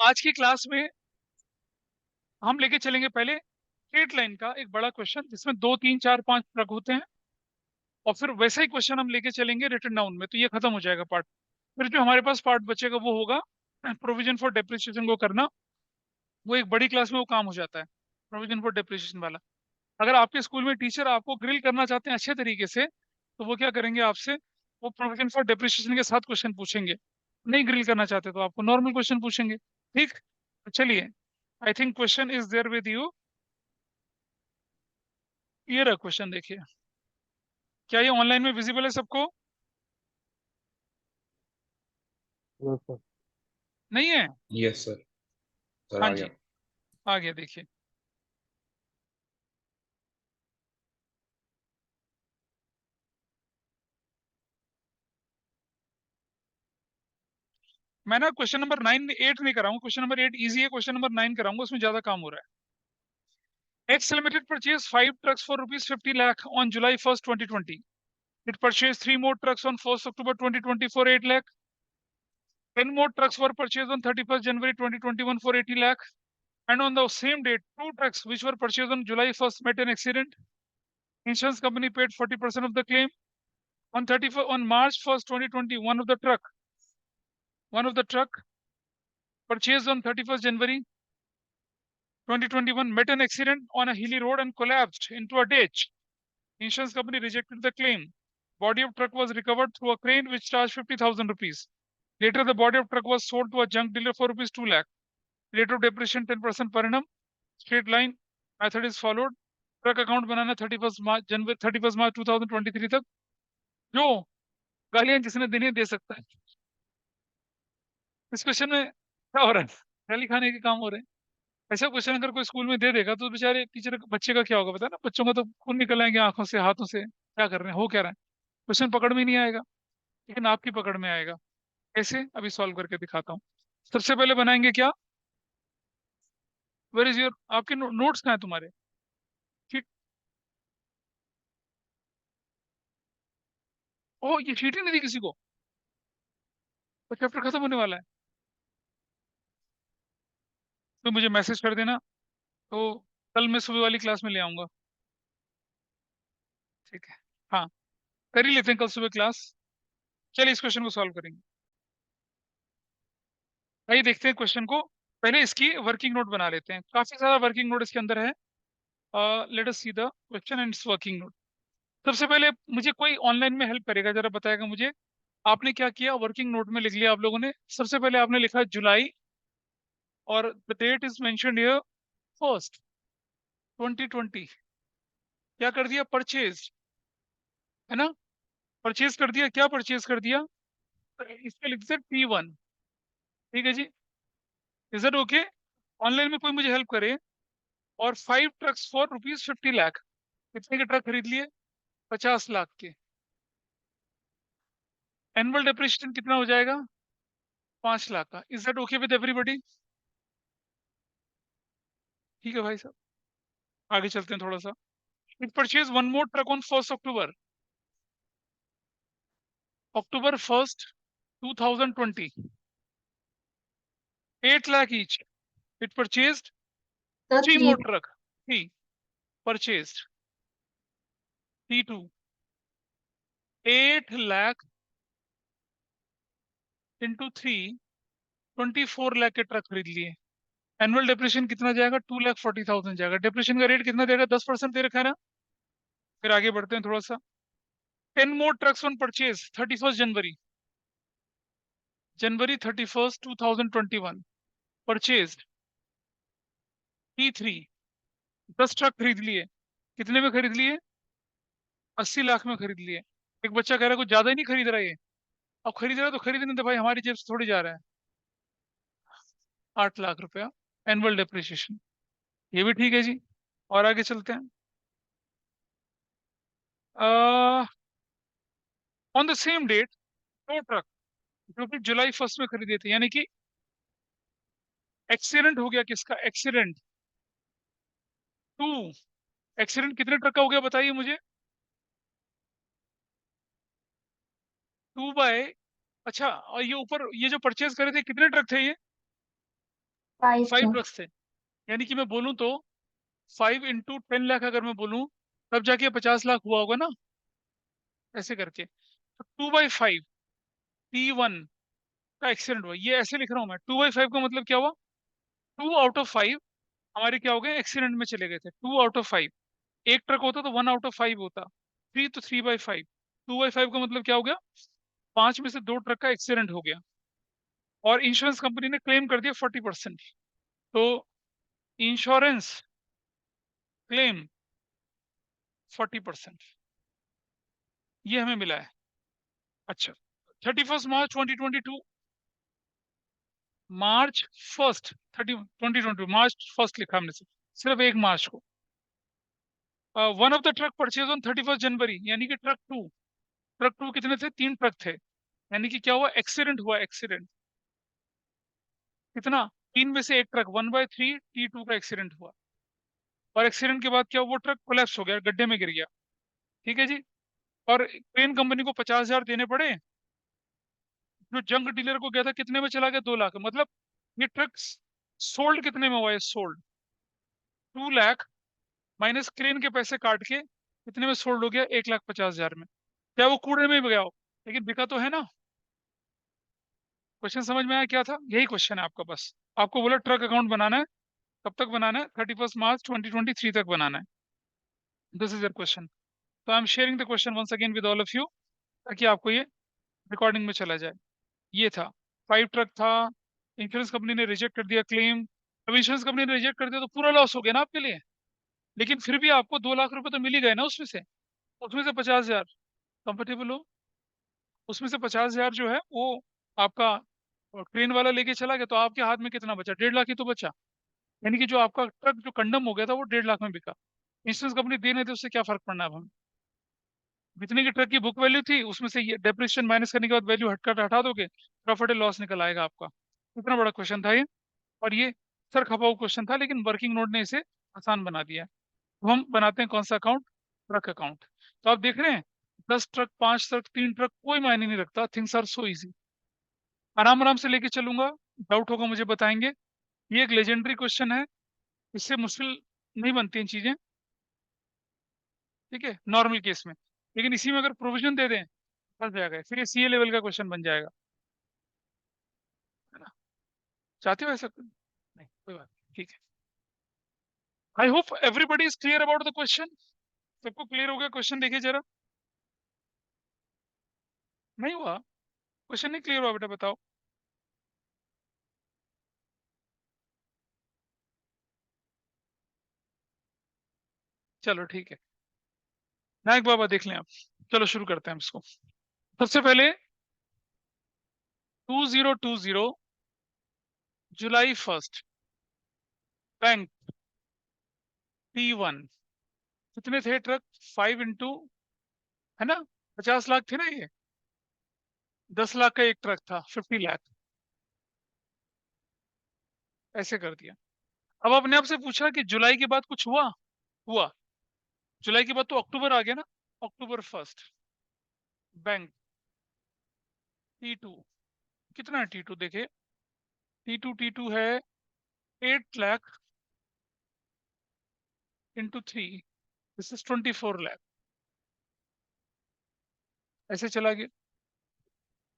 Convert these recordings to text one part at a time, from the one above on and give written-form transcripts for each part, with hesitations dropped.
आज की क्लास में हम लेके चलेंगे पहले स्ट्रेट लाइन का एक बड़ा क्वेश्चन जिसमें 2 3 4 5 ट्रक होते हैं, और फिर वैसा ही क्वेश्चन हम लेके चलेंगे रिटन डाउन में, तो ये खत्म हो जाएगा पार्ट। फिर जो हमारे पास पार्ट बचेगा वो होगा प्रोविजन फॉर डेप्रिसिएशन को करना। वो एक बड़ी क्लास में वो काम हो जाता है, प्रोविजन फॉर डेप्रिसिएशन वाला। अगर आपके स्कूल में टीचर आपको ग्रिल करना चाहते हैं अच्छे तरीके से, तो वो क्या करेंगे आपसे, वो प्रोविजन फॉर डेप्रिसिएशन के साथ क्वेश्चन पूछेंगे। नहीं ग्रिल करना चाहते तो आपको नॉर्मल क्वेश्चन पूछेंगे। ठीक, तो चलिए, I think question is there with you. ये रहा क्वेश्चन, देखिए। क्या ये ऑनलाइन में विजिबल है सबको? Yes sir. नहीं है? Yes sir. सर हाँ आ गया। जी, आ गया, देखिए। मैं ना क्वेश्चन नंबर 9 8 नहीं कराऊंगा, क्वेश्चन नंबर 8 इजी है, क्वेश्चन नंबर 9 कराऊंगा, उसमें ज्यादा काम हो रहा है। X limited purchase 5 trucks for rupees 50 lakh on July 1st 2020. It purchased 3 more trucks on 1st October 2020 for 8 lakh. 10 more trucks were purchased on 31st January 2021 for 80 lakh. And on the same date, 2 trucks which were purchased on July 1st met an accident. Insurance company paid 40% of the claim. On March 1st 2020, one of the truck purchased on 31st January 2021 met an accident on a hilly road and collapsed into a ditch. Insurance company rejected the claim. Body of truck was recovered through a crane which charged 50,000 rupees. Later, the body of truck was sold to a junk dealer for rupees 2 lakh. Rate of depreciation 10% per annum. Straight line method is followed. Truck account banana 31st March 2023 तक। जो गालियां जिसने देनी है दे सकता है। इस question में क्या हो रहा है? गाली खाने के काम हो रहे हैं। ऐसा क्वेश्चन अगर कोई स्कूल में दे देगा तो बेचारे टीचर बच्चे का क्या होगा, पता है ना? बच्चों का तो खून निकल आएंगे आंखों से हाथों से, क्या कर रहे हैं, हो क्या रहा है। क्वेश्चन पकड़ में नहीं आएगा, लेकिन आपकी पकड़ में आएगा। कैसे, अभी सॉल्व करके दिखाता हूँ। सबसे पहले बनाएंगे क्या, वेर इज योर, आपके नोट्स कहाँ है तुम्हारे? ठीक। ओ, ये शीट ही नहीं दी किसी को, तो चैप्टर खत्म होने वाला है। तो मुझे मैसेज कर देना, तो कल मैं सुबह वाली क्लास में ले आऊंगा। ठीक है, हाँ, कर ही लेते हैं कल सुबह क्लास। चलिए इस क्वेश्चन को सॉल्व करेंगे। आइए देखते हैं क्वेश्चन को। पहले इसकी वर्किंग नोट बना लेते हैं, काफी सारा वर्किंग नोट इसके अंदर है। Let us see the question and it's working note. सबसे पहले मुझे कोई ऑनलाइन में हेल्प करेगा, जरा बताएगा मुझे, आपने क्या किया? वर्किंग नोट में लिख लिया आप लोगों ने। सबसे पहले आपने लिखा जुलाई, और the date is mentioned here 1st 2020। क्या कर दिया? परचेज, है ना? परचेज कर दिया। क्या परचेज कर दिया? तो इसके लिख दे P1। ठीक है जी, इज इट ओके? ऑनलाइन में कोई मुझे हेल्प करे। और 5 trucks फॉर रुपीज 50 लाख। कितने के ट्रक खरीद लिए? 50 लाख के। एनुअल डेप्रिसिएशन कितना हो जाएगा? 5 लाख का। Is that okay with everybody? ठीक है भाई साहब, आगे चलते हैं थोड़ा सा। It purchase one more truck on 1st October 2020, 8 lakh each. It purchased sir three three. more truck. Three purchased. T2, 8 lakh into 3, 24 lakh के ट्रक खरीद लिए। एनुअल डेप्रिसिएशन कितना जाएगा? 2,40,000 जाएगा। डेप्रिसिएशन का रेट कितना देगा? 10% दे रखा है ना। फिर आगे बढ़ते हैं थोड़ा सा। 10 more trucks on purchase 31st January 31st 2021 purchase T3, 10 truck खरीद लिए। कितने में खरीद लिए? 80 लाख में खरीद लिए। एक बच्चा कह रहा है कुछ ज्यादा ही नहीं खरीद रहा है ये। अब खरीद रहा है तो खरीदने दे भाई, हमारी जेब से थोड़ी जा रहा है। 8 लाख रुपया एनुअल डेप्रिसिएशन, ये भी ठीक है जी। और आगे चलते हैं। On the same date, 2 truck जो कि July 1st में खरीदे थे, यानी कि एक्सीडेंट हो गया। किसका एक्सीडेंट? टू। एक्सीडेंट कितने ट्रक का हो गया बताइए मुझे? 2 बाय, अच्छा, और ये ऊपर ये जो परचेज करे थे कितने ट्रक थे ये? फाइव 5 था। ट्रक्स थे, यानी कि मैं बोलूँ तो 5 × 10 लाख अगर मैं बोलूँ, तब जाके 50 लाख हुआ होगा ना, ऐसे करके। तो 2/5 T1 का एक्सीडेंट हुआ, ये ऐसे लिख रहा हूँ मैं। 2/5 का मतलब क्या हुआ, 2 आउट ऑफ 5 हमारे क्या हो गए, एक्सीडेंट में चले गए थे। 2 आउट ऑफ 5, एक ट्रक होता तो 1 आउट ऑफ 5 होता, 3 तो 3/5। 2/5 का मतलब क्या हो गया, 5 में से 2 ट्रक का एक्सीडेंट हो गया, और इंश्योरेंस कंपनी ने क्लेम कर दिया 40%। तो इंश्योरेंस क्लेम 40%, ये हमें मिला है। अच्छा, 31 मार्च 2022, मार्च 1 लिखा हमने सिर्फ 1 मार्च को। One of the truck purchase on 31 जनवरी, यानी कि ट्रक टू कितने थे, 3 ट्रक थे, यानी कि क्या हुआ, एक्सीडेंट हुआ, एक्सीडेंट कितना, 3 में से 1 ट्रक, 1/3 T2 का एक्सीडेंट हुआ, और एक्सीडेंट के बाद क्या हुआ, वो ट्रक कोलैप्स हो गया, गड्ढे में गिर गया। ठीक है जी। और क्रेन कंपनी को 50,000 देने पड़े। जो जंक डीलर को गया था कितने में चला गया, 2 लाख। मतलब ये ट्रक सोल्ड कितने में हुआ, है सोल्ड 2 लाख, माइनस क्रेन के पैसे काट के कितने में सोल्ड हो गया, 1,50,000 में। क्या वो कूड़े में गया हो, लेकिन बिका तो है ना। क्वेश्चन समझ में आया क्या था, यही क्वेश्चन है आपका बस। आपको बोला ट्रक अकाउंट बनाना है, कब तक बनाना है, 31 मार्च 2023 तक बनाना है। This is your question. तो I am sharing the question once again with all of you, ताकि आपको ये रिकॉर्डिंग में चला जाए। ये था, 5 ट्रक था, इंश्योरेंस कंपनी ने रिजेक्ट कर दिया क्लेम। अब इंश्योरेंस कंपनी ने रिजेक्ट कर दिया तो पूरा लॉस हो गया ना आपके लिए, लेकिन फिर भी आपको 2 लाख रुपए तो मिल ही गए ना उसमें से 50,000 कंफर्टेबल हो। उसमें से 50,000 जो है वो आपका ट्रेन वाला लेके चला गया, तो आपके हाथ में कितना बचा, 1.5 लाख ही तो बचा। यानी कि जो आपका ट्रक जो कंडम हो गया था वो 1.5 लाख में बिका। इंश्योरेंस कंपनी दे नहीं, तो उससे क्या फर्क पड़ना है अब हमें। जितने की ट्रक की बुक वैल्यू थी उसमें से ये डेप्रिसिएशन माइनस करने के बाद वैल्यू हटकर हटा दोगे, प्रॉफिट एंड लॉस निकल आएगा आपका। इतना बड़ा क्वेश्चन था ये, और ये सर खपाऊ क्वेश्चन था, लेकिन वर्किंग नोट ने इसे आसान बना दिया है। तो हम बनाते हैं कौन सा अकाउंट, ट्रक अकाउंट। तो आप देख रहे हैं, 10 ट्रक, 5 ट्रक, 3 ट्रक, कोई मायने नहीं रखता, थिंग्स आर सो इजी। आराम आराम से लेके चलूंगा, डाउट होगा मुझे बताएंगे। ये एक लेजेंडरी क्वेश्चन है, इससे मुश्किल नहीं बनती हैं चीजें, ठीक है, नॉर्मल केस में। लेकिन इसी में अगर प्रोविजन दे दें, फंस जाएगा, फिर ये सीए लेवल का क्वेश्चन बन जाएगा, है ना। चाहते हो ऐसा, नहीं कोई बात नहीं, ठीक है। I hope everybody is clear about the question. सबको क्लियर हो गया क्वेश्चन, देखिए जरा। नहीं हुआ, क्वेश्चन नहीं क्लियर हुआ बेटा, बताओ। चलो ठीक है, नायक बाबा देख लें आप। चलो शुरू करते हैं इसको। सबसे पहले 2020 July 1, बैंक T1, कितने थे ट्रक, 5 है ना, 50 लाख थे ना ये, 10 लाख का एक ट्रक था, 50 लाख, ऐसे कर दिया। अब आपने आपसे पूछा कि जुलाई के बाद कुछ हुआ, हुआ। जुलाई के बाद तो अक्टूबर आ गया ना, October 1, बैंक T2, कितना है T2 देखे, T2 है 8 लाख × 3, दिस इज 24 लाख, ऐसे चला गया।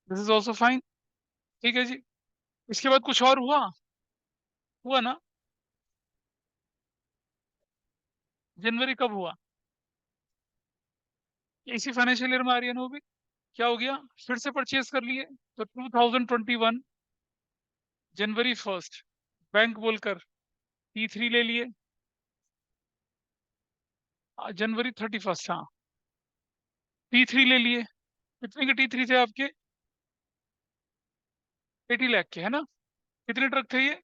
दिस इज ऑल्सो फाइन, ठीक है जी। इसके बाद कुछ और हुआ, हुआ ना, जनवरी कब हुआ, इसी फाइनेंशियल ईयर में आ रही है ना वो भी। क्या हो गया, फिर से परचेज कर लिए, तो 2021 January 1 बैंक बोलकर T3 ले लिए। January 31, हाँ, T3 ले लिए। कितने के T3 थे आपके, 80 लाख के, है ना। कितने ट्रक थे ये,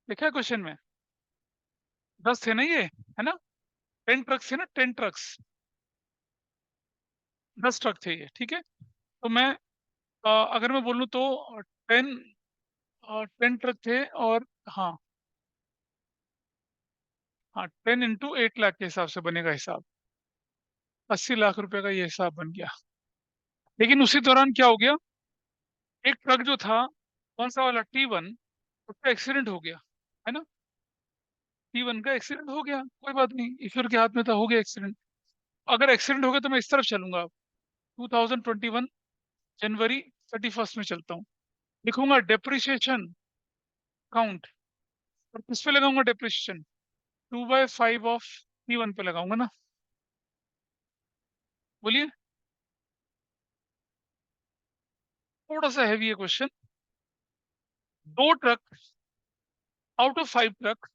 देखा है क्वेश्चन में, 10 थे ना ये, है ना। 10 ट्रक्स थे ना, 10 ट्रक्स, 10 ट्रक थे ये, ठीक है। तो मैं अगर मैं बोलूँ तो 10 10 ट्रक थे, और हाँ, हाँ 10 × 8 लाख के हिसाब से बनेगा हिसाब, 80 लाख रुपए का ये हिसाब बन गया। लेकिन उसी दौरान क्या हो गया, एक ट्रक जो था, कौन सा वाला, T1, उसका एक्सीडेंट हो गया, है ना, T1 का एक्सीडेंट हो गया, कोई बात नहीं, ईश्वर के हाथ में था, हो गया एक्सीडेंट। अगर एक्सीडेंट हो गया तो मैं इस तरफ चलूंगा, 2021 जनवरी 31 में चलता हूँ, लिखूंगा डेप्रिसिएशन काउंट, और किस पे लगाऊंगा डेप्रिसिएशन, 2/5 ऑफ T1 पे लगाऊंगा ना, बोलिए। थोड़ा सा हैवी है question. 2 truck out of 5 truck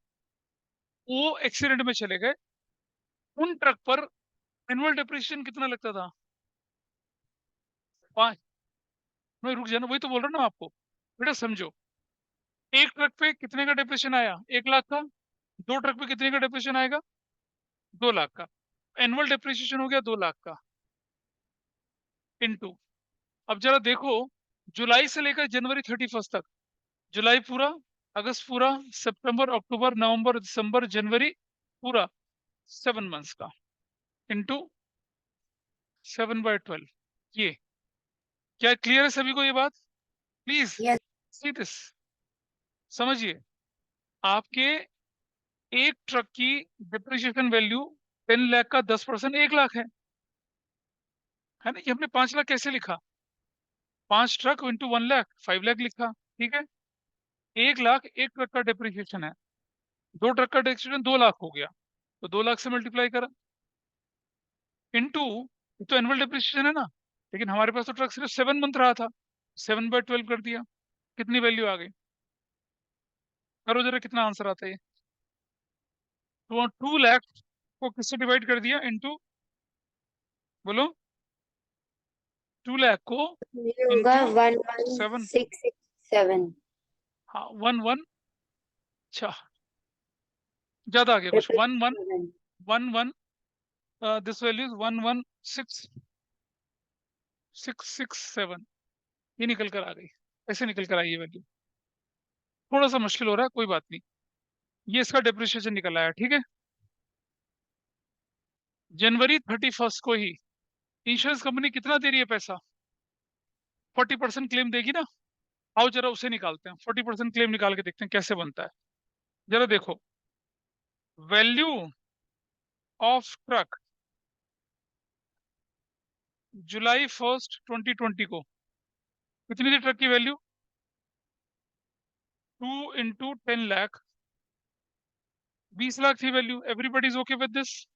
वो एक्सीडेंट में चले गए, उन ट्रक पर एनुअल डेप्रिसिएशन कितना लगता था, 5। मैं रुक जाना, वही तो बोल रहा हूँ ना आपको, बेटा समझो, एक ट्रक पे कितने का डेप्रिसिएशन आया, 1 लाख का, 2 ट्रक पे कितने का डेप्रिसिएशन आएगा, 2 लाख का, एनुअल डेप्रिसिएशन हो गया 2 लाख का, इनटू, अब जरा देखो, जुलाई से लेकर जनवरी 31 तक, जुलाई पूरा, अगस्त पूरा, सितंबर अक्टूबर नवंबर दिसंबर जनवरी पूरा, 7 मंथ्स का, इंटू 7/12, ये क्या क्लियर है सभी को ये बात, प्लीज यस। सी दिस, समझिए। आपके एक ट्रक की डिप्रिसिएशन वैल्यू 10 लाख का 10% 1 लाख है ना, ये हमने 5 लाख कैसे लिखा, 5 ट्रक इंटू 1 लाख, 5 लाख लिखा, ठीक है। 1 लाख एक ट्रक का डिप्रिसिएशन है, 2 ट्रक का डिप्रिसिएशन 2 लाख हो गया, तो 2 लाख से मल्टीप्लाई करा, इंटू, तो एनुअल डिप्रिसिएशन है ना, लेकिन हमारे पास तो ट्रक सिर्फ 7 मंथ रहा था, 7/12 कर दिया, कितनी वैल्यू आ गई, करो जरा कितना आंसर आता है ये, तो 2 लाख को किससे डिवाइड कर दिया, इंटू, बोलो, 2 लाख को ये होगा इंटू 7, 11667। हाँ 1 1, अच्छा ज्यादा आ गया कुछ, ट्रिपल 1 1 7। 1 1, दिस वैल्यू इज 11667, ये निकल कर आ गई, ऐसे निकल कर आई ये वैल्यू, थोड़ा सा मुश्किल हो रहा है, कोई बात नहीं, ये इसका डेप्रिसिएशन निकल आया, ठीक है। जनवरी 31 को ही इंश्योरेंस कंपनी कितना दे रही है पैसा, 40% क्लेम देगी ना, आओ जरा उसे निकालते हैं, 40% क्लेम निकाल के देखते हैं कैसे बनता है, जरा देखो, वैल्यू ऑफ ट्रक जुलाई 1 2020 को कितनी थी ट्रक की वैल्यू, 2 × 10 लाख, 20 लाख थी value, everybody is okay with this,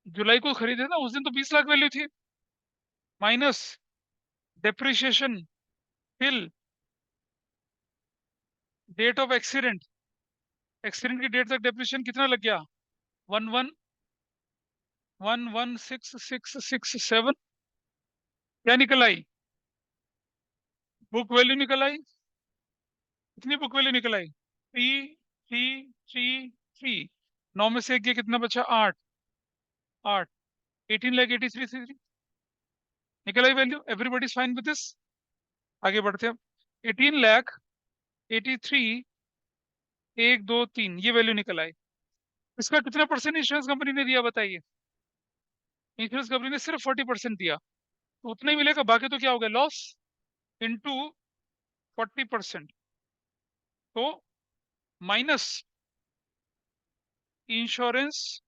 जुलाई को खरीदे ना उस दिन तो 20 लाख वैल्यू थी, minus depreciation till date of accident, accident की डेट तक डेप्रिसिएशन कितना लग गया, 11,116,667, क्या निकल आई, बुक वैल्यू निकल आई, कितनी बुक वैल्यू निकल आई, 3,333, 9 में से एक गया, कितना बचा, 8, 8, 18,83,333 निकल आई value, everybody is fine with this, आगे बढ़ते हैं, 18,83, 1 2 3, ये वैल्यू निकल आई, इसका कितना परसेंट इंश्योरेंस कंपनी ने दिया बताइए, इंश्योरेंस कंपनी ने सिर्फ 40% दिया, तो उतना ही मिलेगा, बाकी तो क्या हो गया, लॉस, इंटू 40%, तो minus insurance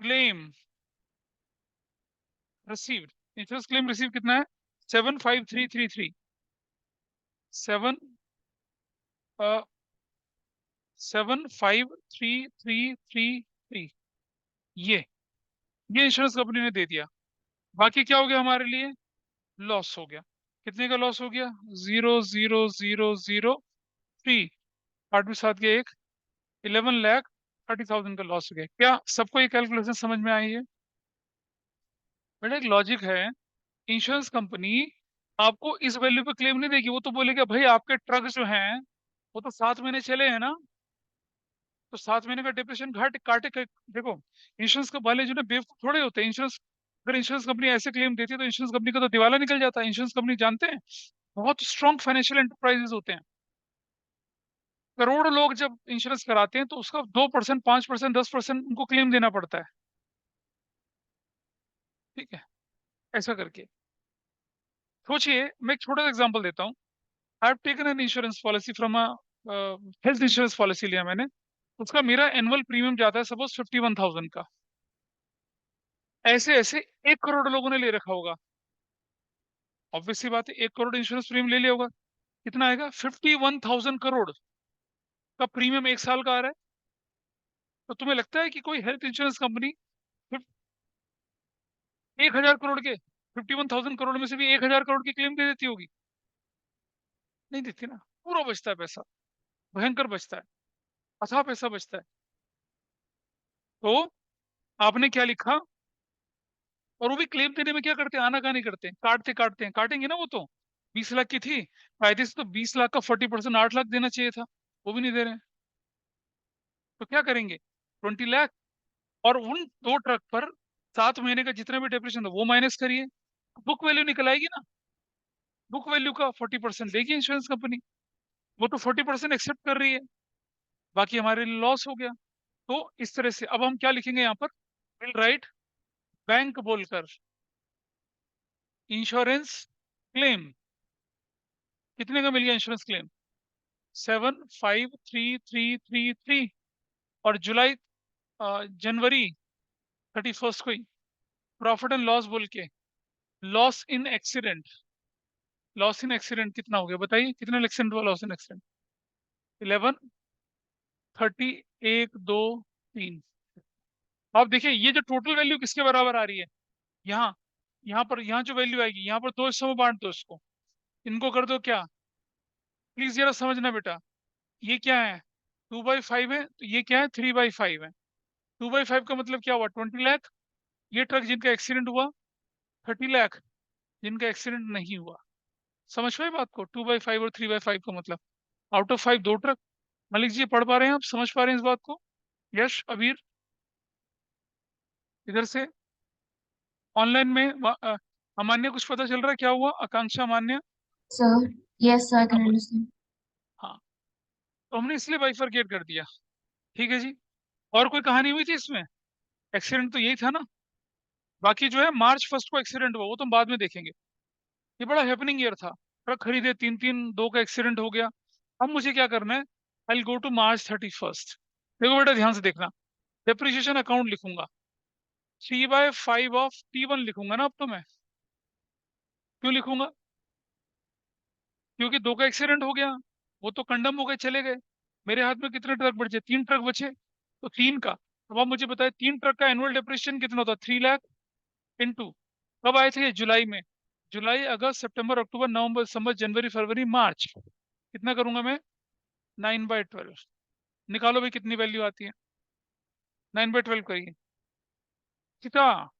claim received, insurance claim receive कितना है, 75333, 75333, ये इंश्योरेंस कंपनी ने दे दिया, बाकी क्या हो गया हमारे लिए, लॉस हो गया, कितने का लॉस हो गया, 0,0003, 8 भी 7 के 1, 11,30,000 का लॉस हो गया, क्या सबको ये कैलकुलेशन समझ में आई है, बेटा एक लॉजिक है, इंश्योरेंस कंपनी आपको इस वैल्यू पे क्लेम नहीं देगी, वो तो बोलेगा भाई आपके ट्रक जो हैं वो तो 7 महीने चले हैं ना, तो 7 महीने का डिप्रेशन घाट काटे देखो, इंश्योरेंस का वाले जो ना बेवकूफ थोड़े होते हैं, इंश्योरेंस, अगर इंश्योरेंस कंपनी ऐसे क्लेम देती है तो इंश्योरेंस कंपनी का तो दिवाला निकल जाता है, इंश्योरेंस कंपनी जानते हैं बहुत स्ट्रॉन्ग फाइनेंशियल एंटरप्राइजेस होते हैं, करोड़ों लोग जब इंश्योरेंस कराते हैं तो उसका 2%, 5%, 10% उनको क्लेम देना पड़ता है, ठीक है, ऐसा करके सोचिए, मैं एक छोटा सा एग्जांपल देता हूँ, I have taken an insurance policy from a health insurance policy लिया मैंने, उसका मेरा एनुअल प्रीमियम जाता है सपोज 51,000 का। ऐसे ऐसे 1 करोड़ लोगों ने ले रखा होगा, ऑब्वियस सी बात है, 1 करोड़ इंश्योरेंस प्रीमियम ले लिया होगा, कितना आएगा? 51,000 करोड़ का प्रीमियम एक साल का आ रहा है। तो तुम्हें लगता है कि कोई हेल्थ इंश्योरेंस कंपनी 1,000 करोड़ के 51,000 करोड़ में से भी 1,000 करोड़ की क्लेम दे देती होगी? नहीं देती ना। पूरा बचता है पैसा, भयंकर बचता है, अथाह पैसा बचता है। तो आपने क्या लिखा? और वो भी क्लेम देने में क्या करते हैं, आनाकानी करते हैं, काटते हैं, काटेंगे ना वो तो। 20 लाख की थी, फायदे से तो 20 लाख का 40%, 8 लाख देना चाहिए था, वो भी नहीं दे रहे हैं। तो क्या करेंगे? 20 लाख, और उन 2 ट्रक पर 7 महीने का जितना भी डिप्रेशन था वो माइनस करिए, बुक वैल्यू निकल आएगी ना। बुक वैल्यू का 40% देगी इंश्योरेंस कंपनी, वो तो 40% एक्सेप्ट कर रही है, बाकी हमारे लिए लॉस हो गया। तो इस तरह से अब हम क्या लिखेंगे यहाँ पर? विल राइट बैंक बोलकर इंश्योरेंस क्लेम। कितने का मिल गया इंश्योरेंस क्लेम? 753,333। और जुलाई जनवरी 31st को ही प्रॉफिट एंड लॉस बोल के, loss in accident, loss in accident कितना हो गया बताइए, कितना एक्सीडेंट हुआ लॉस इन एक्सीडेंट? 11, 30, 1, 2, 3। आप देखिए ये जो टोटल वैल्यू किसके बराबर आ रही है, यहाँ, यहाँ जो वैल्यू आएगी, यहाँ पर दो हिस्सों में बांट दो इसको, इनको कर दो क्या, प्लीज जरा समझना बेटा। ये क्या है? 2/5 है, तो ये क्या है? 3/5 है। 2/5 का मतलब क्या हुआ? 20 लाख। ये ट्रक जिनका एक्सीडेंट हुआ, 30 लाख जिनका एक्सीडेंट नहीं हुआ। समझ पाए बात को? 2/5 और 3/5 का मतलब, out of 5 2 truck. Malik ji पढ़ पा रहे हैं आप, समझ पा रहे हैं इस बात को? यश, अबीर, इधर से ऑनलाइन में अमान्य कुछ पता चल रहा है क्या हुआ? आकांक्षा, अमान्य? Sir, yes, sir, I हाँ can understand. हाँ, तो हमने इसलिए बाइफरकेट कर दिया। ठीक है जी। और कोई कहानी हुई थी इसमें? एक्सीडेंट तो यही था ना। बाकी जो है March 1st को एक्सीडेंट हुआ, वो तो हम बाद में देखेंगे। ये बड़ा हैपनिंग ईयर था, ट्रक खरीदे, तीन तीन, दो का एक्सीडेंट हो गया। अब मुझे क्या करना है? आई गो टू March 31st। देखो बेटा ध्यान से देखना, डेप्रिसिएशन अकाउंट लिखूंगा, 3/5 ऑफ T1 लिखूंगा ना अब तो मैं। क्यों लिखूंगा? क्योंकि दो का एक्सीडेंट हो गया, वो तो कंडम हो गए, चले गए। मेरे हाथ में कितने ट्रक बचे? 3 ट्रक बचे, तो 3 का। अब आप मुझे बताए 3 ट्रक का एनुअल डेप्रिसिएशन कितना होता? 3 लाख इंटू, कब आए थे ये? जुलाई में। जुलाई, अगस्त, सितंबर, अक्टूबर, नवंबर, दिसंबर, जनवरी, फरवरी, मार्च। कितना करूंगा मैं? 9/12। निकालो भाई कितनी वैल्यू आती है, 9/12 करिए। कितना?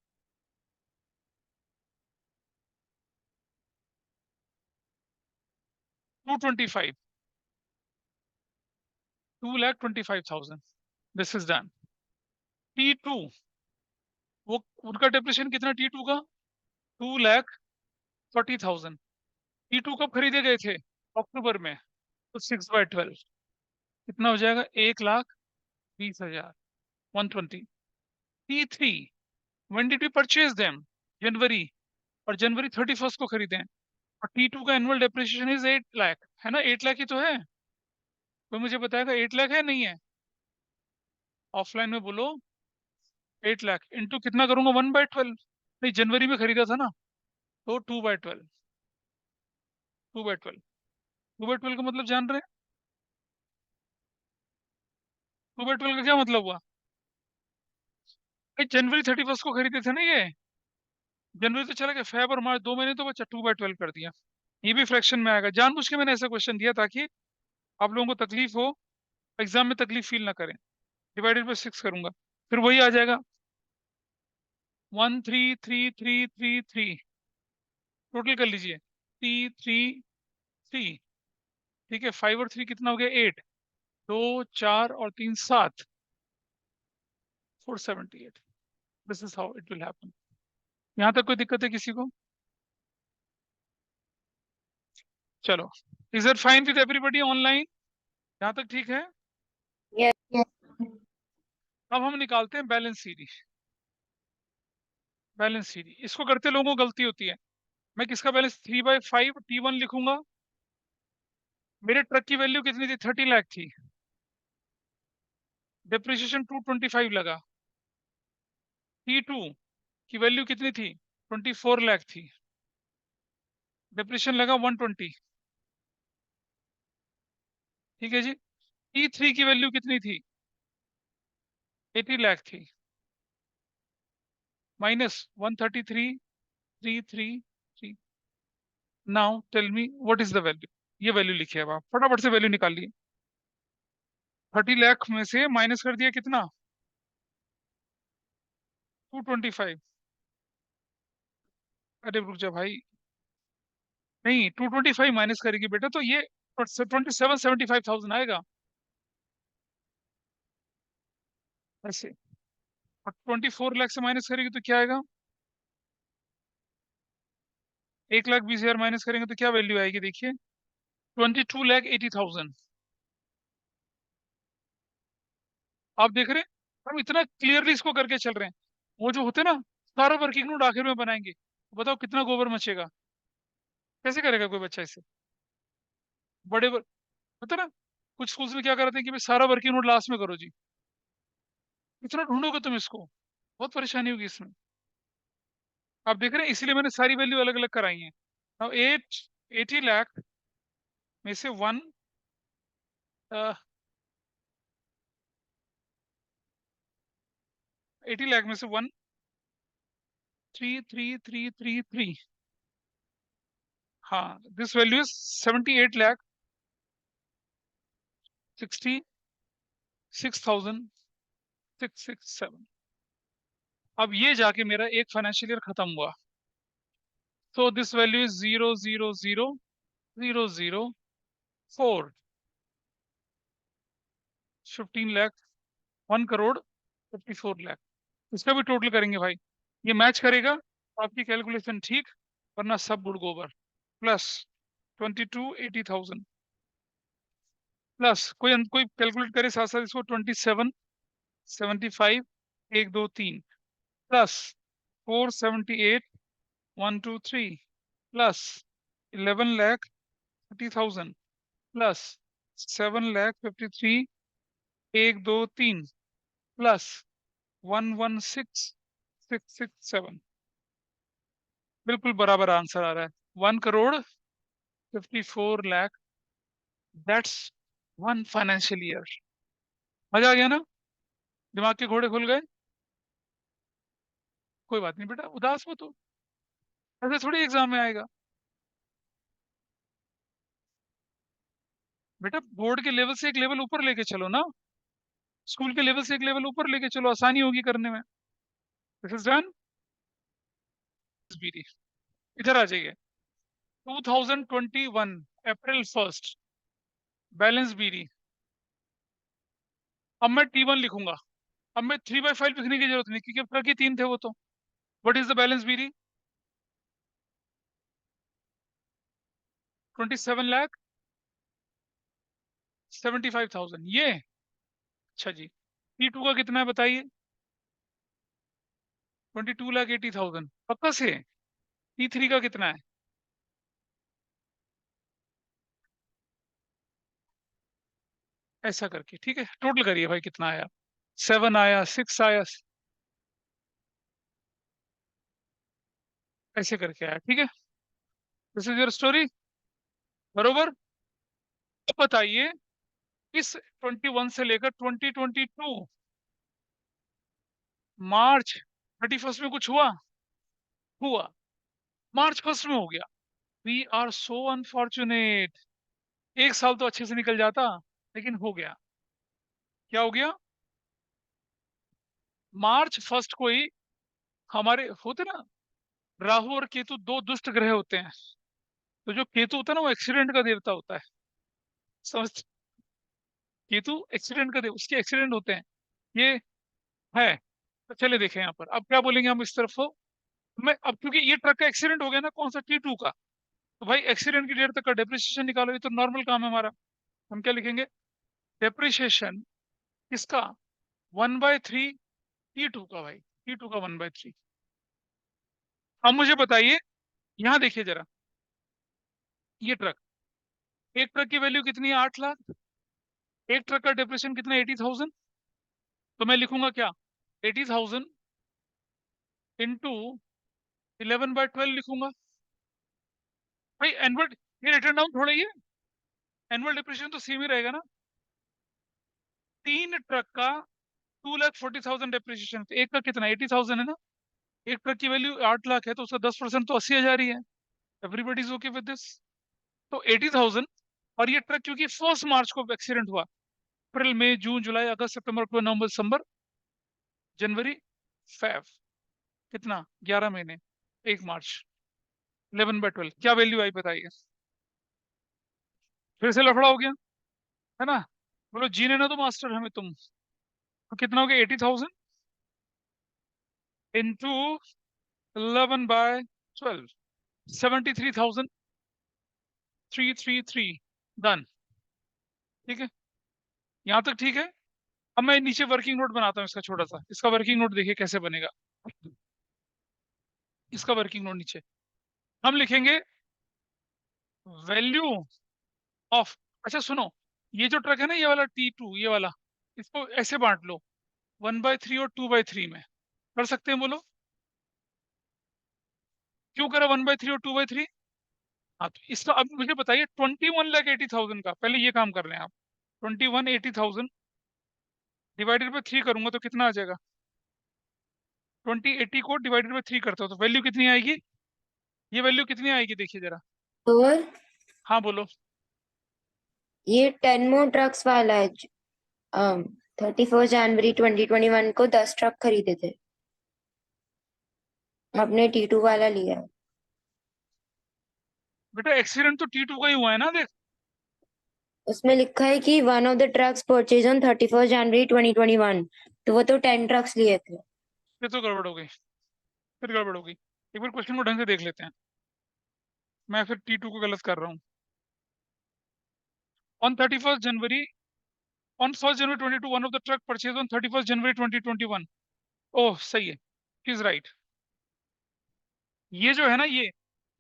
225, 2,25,000। This is done. T2, वो उनका डेप्रिसिएशन कितना T2 का? 2,40,000। T2 कब खरीदे गए थे? अक्टूबर में। तो 6/12 कितना हो जाएगा? 1,20,000, 120। T3, when did we purchase them? जनवरी, और जनवरी 31st को खरीदे हैं। और T2 का एनुअल डेप्रिसिएशन इज 8 लाख, है ना? 8 लाख ही तो है। कोई मुझे बताएगा 8 लाख है नहीं है? ऑफलाइन में बोलो। 8 लाख इंटू कितना करूंगा? 1/12। नहीं, जनवरी में खरीदा था ना, तो 2/12। 2/12, 2/12 का मतलब जान रहे हैं? 2/12 का क्या मतलब हुआ? भाई जनवरी 31st को खरीदे थे ना ये, जनवरी तो चला गया, फेब और मार्च 2 महीने तो बचा, 2/12 कर दिया। ये भी फ्रैक्शन में आएगा, जानबूझ के मैंने ऐसा क्वेश्चन दिया ताकि आप लोगों को तकलीफ हो, एग्जाम में तकलीफ फील ना करें। डिवाइडेड बाई 6 करूंगा, फिर वही आ जाएगा, 1,3,3,3,3,3। टोटल कर लीजिए, 3,3,3। ठीक है, 5 और 3 कितना हो गया? 8। 2, 4 और 3, 7, 478। This is how it will happen. यहाँ तक कोई दिक्कत है किसी को? चलो, is it fine with everybody online? यहाँ तक ठीक है? Yes. Yes. अब हम निकालते हैं बैलेंस सीरीज। बैलेंस सीरीज इसको करते लोगों को गलती होती है। मैं किसका बैलेंस? 3/5 T1 लिखूंगा, मेरे ट्रक की वैल्यू कितनी थी? 30 लाख थी। डिप्रिसिएशन 225 लगा। T2 की वैल्यू कितनी थी? 24 लाख थी। डिप्रिसिएशन लगा 120। ठीक है जी। T3 की वैल्यू कितनी थी? 80 लाख थी। Minus 133,333। Now tell me what is the value. ये वैल्यू लिखिए। अब आप फटाफट से वैल्यू निकालिए। 30 लाख में से माइनस कर दिया कितना? 225। अरे रुक जा भाई। नहीं, 225 माइनस करेगी बेटा तो ये 27,75,000 आएगा ऐसे। और 24 लाख से माइनस करेगी तो क्या आएगा? 1,20,000 माइनस करेंगे तो क्या वैल्यू आएगी? देखिए, 22,80,000। आप देख रहे हैं? हम इतना क्लियरली इसको करके चल रहे हैं। वो जो होते हैं ना, सारा वर्किंग नोट आखिर में बनाएंगे। बताओ कितना गोबर मचेगा? कैसे करेगा कोई बच्चा इसे? बड़े होता है ना, कुछ स्कूल्स में क्या कराते हैं कि भाई सारा वर्किंग नोट लास्ट में करो जी। इतना ढूंढोगे तुम इसको, बहुत परेशानी होगी इसमें। आप देख रहे हैं, इसीलिए मैंने सारी वैल्यू अलग अलग कराई है। अब 80 लाख में से 80 लाख में से 133,333। हाँ, दिस वैल्यू इज 78,66,667। अब ये जाके मेरा एक फाइनेंशियल ईयर खत्म हुआ। तो दिस वैल्यू इज 0,00,0,004। 15 लाख, 1,54,00,000। इसका भी टोटल करेंगे भाई। ये मैच करेगा तो आपकी कैलकुलेशन ठीक, वरना सब बुड़ गोबर। प्लस 22,80,000 प्लस कोई कैलकुलेट करे साथ साथ इसको। 27,75, 1 2 3 प्लस 478,123 प्लस 11,30,000 प्लस 7,53,, 1 2 3 प्लस 116,667। बिल्कुल बराबर आंसर आ रहा है। 1,54,00,000। That's one financial year. मजा आ गया ना? दिमाग के घोड़े खुल गए। कोई बात नहीं बेटा, उदास मत हो। ऐसे थोड़ी एग्जाम में आएगा बेटा। बोर्ड के लेवल से एक लेवल ऊपर लेके चलो ना। स्कूल के लेवल से एक लेवल ऊपर लेके चलो, आसानी होगी करने में। This is done. इधर आ जाइए। 2021 अप्रैल 1 बैलेंस बीडी। अब मैं T1 लिखूंगा। अब मैं 3/5 लिखने की जरूरत नहीं, क्योंकि अब ट्रक ही 3 थे वो तो। What is the balance BD? 27,75,000 ये। अच्छा जी। T2 का कितना है बताइए? 22,80,000 पक्का से। T3 का कितना है? ऐसा करके ठीक है, टोटल करिए भाई कितना आया। 7 आया, 6 आया, ऐसे करके आया। ठीक है, दिस इज योर स्टोरी। बरोबर। अब बताइए, इस 21 से लेकर 2022 मार्च 31 में कुछ हुआ? हुआ। मार्च 1 में हो गया। We are so unfortunate. एक साल तो अच्छे से निकल जाता, लेकिन हो गया। क्या हो गया? मार्च 1 को ही हमारे होते ना, राहु और केतु दो दुष्ट ग्रह होते हैं। तो जो केतु होता है ना, वो एक्सीडेंट का देवता होता है। समझ? केतु एक्सीडेंट का देव, उसके एक्सीडेंट होते हैं। ये है। तो चले देखें यहाँ पर, अब क्या बोलेंगे हम इस तरफ को। मैं अब, क्योंकि ये ट्रक का एक्सीडेंट हो गया ना, कौन सा? T2 का। तो भाई एक्सीडेंट की डेट तक का डेप्रिसिएशन निकालो, ये तो नॉर्मल काम है हमारा। हम क्या लिखेंगे? डेप्रिसिएशन किसका? 1/3 T2 का भाई। T2 का 1/3। अब मुझे बताइए, यहाँ देखिए जरा, ये ट्रक एक ट्रक की वैल्यू कितनी है? 8 लाख। एक ट्रक का डिप्रेशन कितना? 80,000। तो मैं लिखूंगा क्या? 80,000 इंटू 11/12 लिखूंगा। भाई एनुअल, ये रिटर्न डाउन थोड़ा ही है, एनुअल डिप्रेशन तो सेम ही रहेगा ना। 3 ट्रक का 2,40,000 डिप्रिसिएशन, एक का कितना? 80,000 है ना। एक ट्रक की वैल्यू 8 लाख है, तो उसका 10% तो 80,000 ही है। Everybody is okay with this. तो 80,000, और ये ट्रक क्योंकि 1 मार्च को एक्सीडेंट हुआ, अप्रैल मई जून जुलाई अगस्त सितंबर अक्टूबर नवंबर दिसंबर जनवरी फेब, कितना? 11 महीने, 1 मार्च, 11/12, क्या वैल्यू आई बताइए? फिर से लफड़ा हो गया, है ना। बोलो जीने ना तो मास्टर हमें तुम। तो कितना हो गया? 80,000 इंटू 11/12, 73,333। डन। ठीक है, यहाँ तक ठीक है। अब मैं नीचे वर्किंग नोट बनाता हूँ इसका छोटा सा, इसका वर्किंग नोट देखिए कैसे बनेगा। इसका वर्किंग नोट नीचे हम लिखेंगे वैल्यू ऑफ, अच्छा सुनो, ये जो ट्रक है ना, ये वाला T2, ये वाला, इसको ऐसे बांट लो, 1/3 और 2/3 में। कर सकते हैं? बोलो क्यों करा 1/3 और 2/3? हाँ, तो इसका अब मुझे बताइए, 21,80,000 का, पहले ये काम कर रहे हैं आप। 21,80,000 डिवाइडेड बाई 3 करूंगा तो कितना आ जाएगा? 2080 को डिवाइडेड बाई 3 करता हो तो वैल्यू कितनी आएगी? ये वैल्यू कितनी आएगी देखिए जरा। सर हाँ बोलो। ये 10 मोर ट्रक्स वाला है। 31 जनवरी 2021 को 10 ट्रक खरीदे थे, आपने T2 वाला लिया है। बेटा एक्सीडेंट तो T2 का ही हुआ है ना, देख। उसमें लिखा है कि one of the trucks purchase on 31 जनवरी 2021, तो वो तो 10 ट्रक्स लिए थे। फिर तो गड़बड़ हो गई, फिर गड़बड़ हो गई। एक बार क्वेश्चन को ढंग से देख लेते हैं। मैं फिर T2 को गलत कर रहा हूँ। On 31 January, on 1 January 22 one of the truck purchase on 31 जनवरी 2021। ओह सही है, इज राइट। ये जो है ना, ये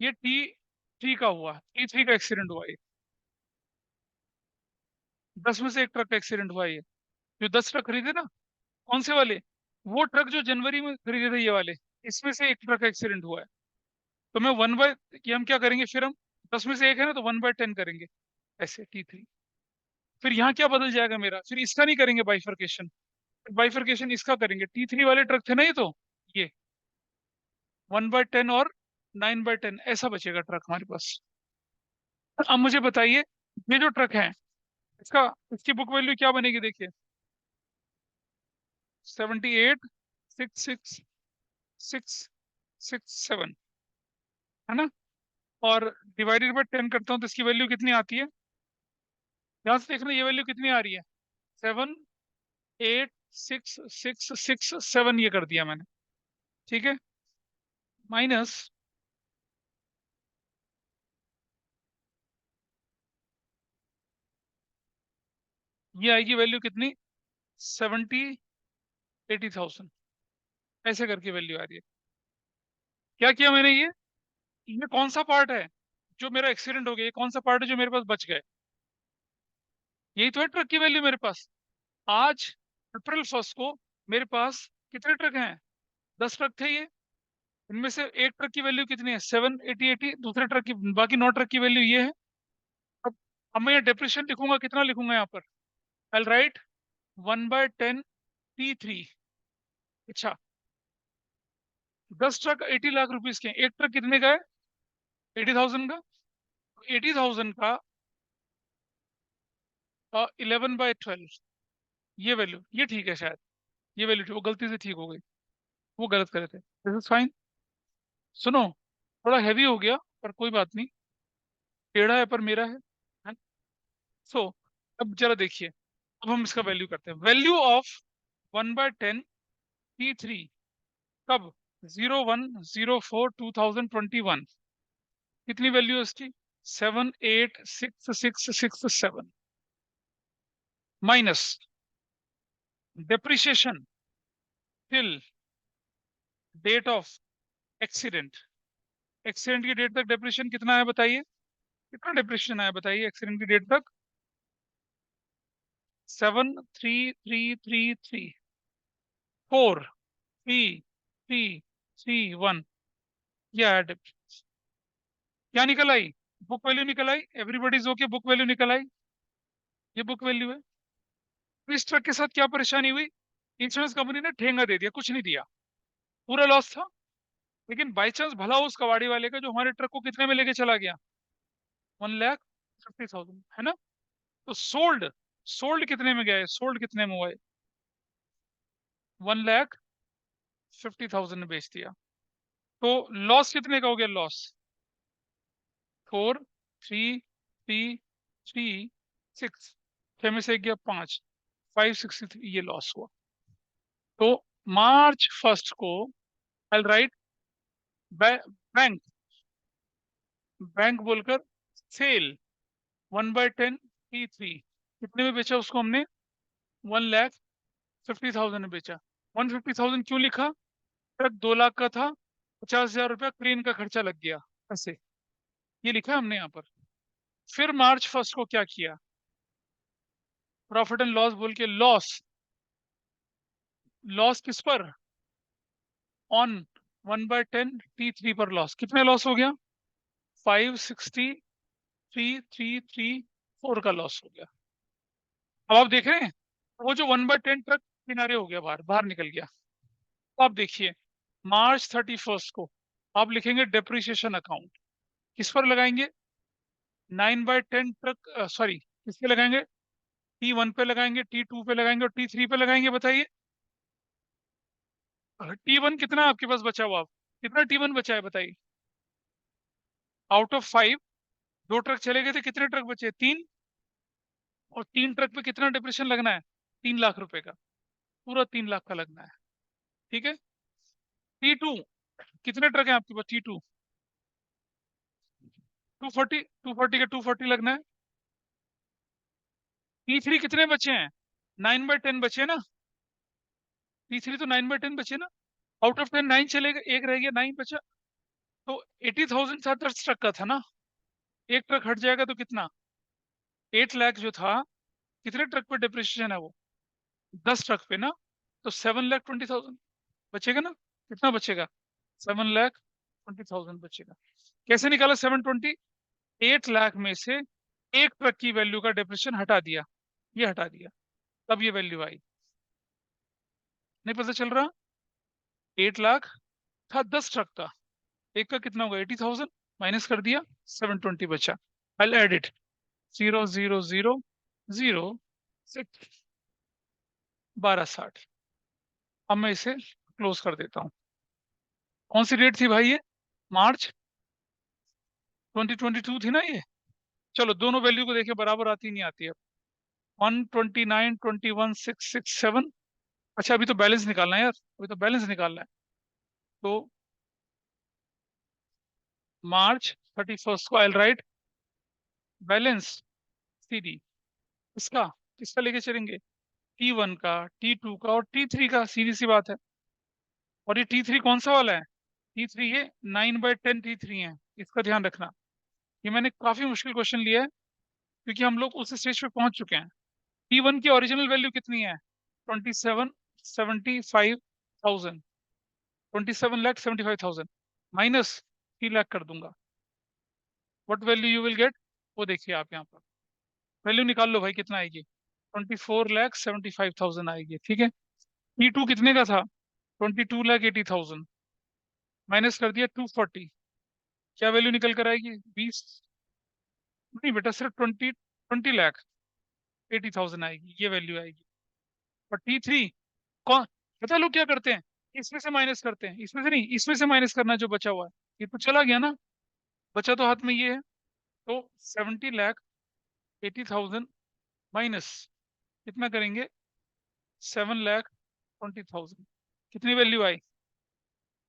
T3 का हुआ, T3 का एक्सीडेंट हुआ ये। 10 में से एक ट्रक का एक्सीडेंट हुआ ये। जो 10 ट्रक खरीदे ना, कौन से वाले? वो ट्रक जो जनवरी में खरीदे थे, ये वाले, इसमें से एक ट्रक का एक्सीडेंट हुआ है। तो मैं वन बाय, ये हम क्या करेंगे फिर, हम 10 में से एक है ना, तो 1/10 करेंगे, ऐसे T3। फिर यहाँ क्या बदल जाएगा मेरा? फिर इसका नहीं करेंगे बाइफर्केशन, बाइफर्केशन इसका करेंगे। T3 वाले ट्रक थे ना ये, तो ये 1/10 और 9/10 ऐसा बचेगा ट्रक हमारे पास। अब मुझे बताइए, ये जो ट्रक है, इसका, इसकी बुक वैल्यू क्या बनेगी देखिए? 78,666,667, है ना। और डिवाइडेड बाय 10 करता हूँ तो इसकी वैल्यू कितनी आती है? ध्यान से देखना, ये वैल्यू कितनी आ रही है? 78,666,7, ये कर दिया मैंने। ठीक है, माइनस, ये आएगी वैल्यू कितनी? 70,80,000, ऐसे करके वैल्यू आ रही है। क्या किया मैंने? ये कौन सा पार्ट है जो मेरा एक्सीडेंट हो गया? ये कौन सा पार्ट है जो मेरे पास बच गए? यही तो है ट्रक की वैल्यू मेरे पास। आज अप्रैल 1 को मेरे पास कितने ट्रक हैं? 10 ट्रक थे ये। इनमें से एक ट्रक की वैल्यू कितनी है? 780, दूसरे ट्रक की, बाकी 9 ट्रक की वैल्यू ये है। अब मैं ये डिप्रेशन लिखूंगा, कितना लिखूंगा यहाँ पर? आई राइट 1/10 T3। अच्छा, 10 ट्रक 80 लाख रुपीज के हैं। एक ट्रक कितने का है? 80,000 का। 80,000 का 11/12, ये वैल्यू, ये ठीक है शायद। ये वैल्यू वो गलती से ठीक हो गई, वो गलत करे थे, दिस इज फाइन। सुनो, थोड़ा हैवी हो गया पर कोई बात नहीं, टेढ़ा है पर मेरा है। सो अब जरा देखिए, अब हम इसका वैल्यू करते हैं। वैल्यू ऑफ 1/10 T3 कब? 01/04/2021। कितनी वैल्यू है इसकी? 78,666,7 minus depreciation till date of accident. Accident की डेट तक डेप्रिसिएशन कितना है बताइए? कितना डिप्रेशन आया बताइए एक्सीडेंट की डेट तक? 73333 4 3 3 3 1। ये आया डिप्रेशन। क्या निकल आई? बुक वैल्यू निकल आई। एवरीबॉडीज ओके, बुक वैल्यू निकल आई। ये बुक वैल्यू है। तो इस ट्रक के साथ क्या परेशानी हुई? इंश्योरेंस कंपनी ने ठेंगा दे दिया, कुछ नहीं दिया, पूरा लॉस था। लेकिन बाई चांस भला हो उस कबाड़ी वाले का जो हमारे ट्रक को कितने में लेके चला गया? 1,50,000, है ना? तो सोल्ड, सोल्ड कितने में गया है? सोल्ड कितने में हुआ है? 1,50,000 में बेच दिया। तो लॉस कितने का हो गया? लॉस 4 3 3 6, 6 में से एक गया 5, 563, ये लॉस हुआ। तो मार्च 1 को आई राइट बैंक, बैंक बोलकर सेल 1/10 T3, कितने में बेचा उसको हमने? 1,50,000 में बेचा। 150,000 क्यों लिखा? ट्रक 2 लाख का था, 50,000 रुपया क्रेन का खर्चा लग गया, ऐसे ये लिखा है हमने यहाँ पर। फिर मार्च 1 को क्या किया? प्रॉफिट एंड लॉस बोल के लॉस, लॉस किस पर? ऑन 1/10 T3 पर लॉस। कितने लॉस हो गया? 563,334 का लॉस हो गया। अब आप देख रहे हैं वो जो 1/10 ट्रक किनारे हो गया, बाहर बाहर निकल गया। तो आप देखिए मार्च 31 को आप लिखेंगे डेप्रिसिएशन अकाउंट, किस पर लगाएंगे? 9/10 ट्रक, सॉरी, किस पे लगाएंगे? T1 पे लगाएंगे, T2 पे लगाएंगे और T3 पे लगाएंगे। बताइए T1 कितना आपके पास बचा हुआ? कितना T1 बचा है बताइए? आउट ऑफ 5 2 ट्रक चले गए थे, कितने ट्रक बचे? 3। और 3 ट्रक पे कितना डिप्रेशन लगना है? 3 लाख रुपए का, पूरा 3 लाख का लगना है। ठीक है। T2 कितने ट्रक है आपके पास? T2 240, 240 का 240 लगना है। T3 कितने बचे हैं? 9/10 बचे ना। T3 तो 9/10 बचे ना। आउट ऑफ 10 9 चले गए, एक रह गया, 9 बचा। तो 80,000 था 10 ट्रक का था ना। एक ट्रक हट जाएगा तो कितना? 8 लाख जो था, कितने ट्रक पे डिप्रिसिएशन है वो? 10 ट्रक पे ना। तो 7,20,000 बचेगा ना। कितना बचेगा? 7,20,000 बचेगा। कैसे निकाला 720? 8 लाख में से एक ट्रक की वैल्यू का डिप्रेशन हटा दिया, ये हटा दिया, तब ये वैल्यू आई। नहीं पता चल रहा? 8 लाख था, 10 ट्रक था, एक का कितना होगा? 80,000, माइनस कर दिया, 720 बचा। आई एड इट, 0,0,0,0,0,6, 1260। अब मैं इसे क्लोज कर देता हूँ। कौन सी डेट थी भाई ये? मार्च 2022 थी ना ये। चलो दोनों वैल्यू को देखिए, बराबर आती नहीं आती है? 129, 21, 667। अच्छा अभी तो बैलेंस निकालना है यार, अभी तो बैलेंस निकालना है। तो मार्च 31 को आई राइट बैलेंस CD, इसका किसका लेके चलेंगे? T1 का, T2 का और T3 का, सीधी सी बात है। और ये T3 कौन सा वाला है? T3 ये 9/10 T3 है, इसका ध्यान रखना। ये मैंने काफी मुश्किल क्वेश्चन लिया है, क्योंकि हम लोग उस स्टेज पे पहुंच चुके हैं। T1 की ओरिजिनल वैल्यू कितनी है? 27,75,000, 27,75,000 माइनस 3 लाख कर दूंगा। What value you will get? वो देखिए आप यहाँ पर, वैल्यू निकाल लो भाई, कितना आएगी? 24,75,000 आएगी। ठीक है। T2 कितने का था? 22,80,000, माइनस कर दिया 240, क्या वैल्यू निकल कर आएगी? 20, नहीं बेटा, सिर्फ 20,80,000 आएगी, ये वैल्यू आएगी। और T3 कौन? पता लोग क्या करते हैं? इसमें से माइनस करते हैं, इसमें से नहीं, इसमें से माइनस करना जो बचा हुआ है। ये तो चला गया ना, बचा तो हाथ में ये है। तो 70,80,000 माइनस कितना करेंगे? 7,20,000, कितनी वैल्यू आई?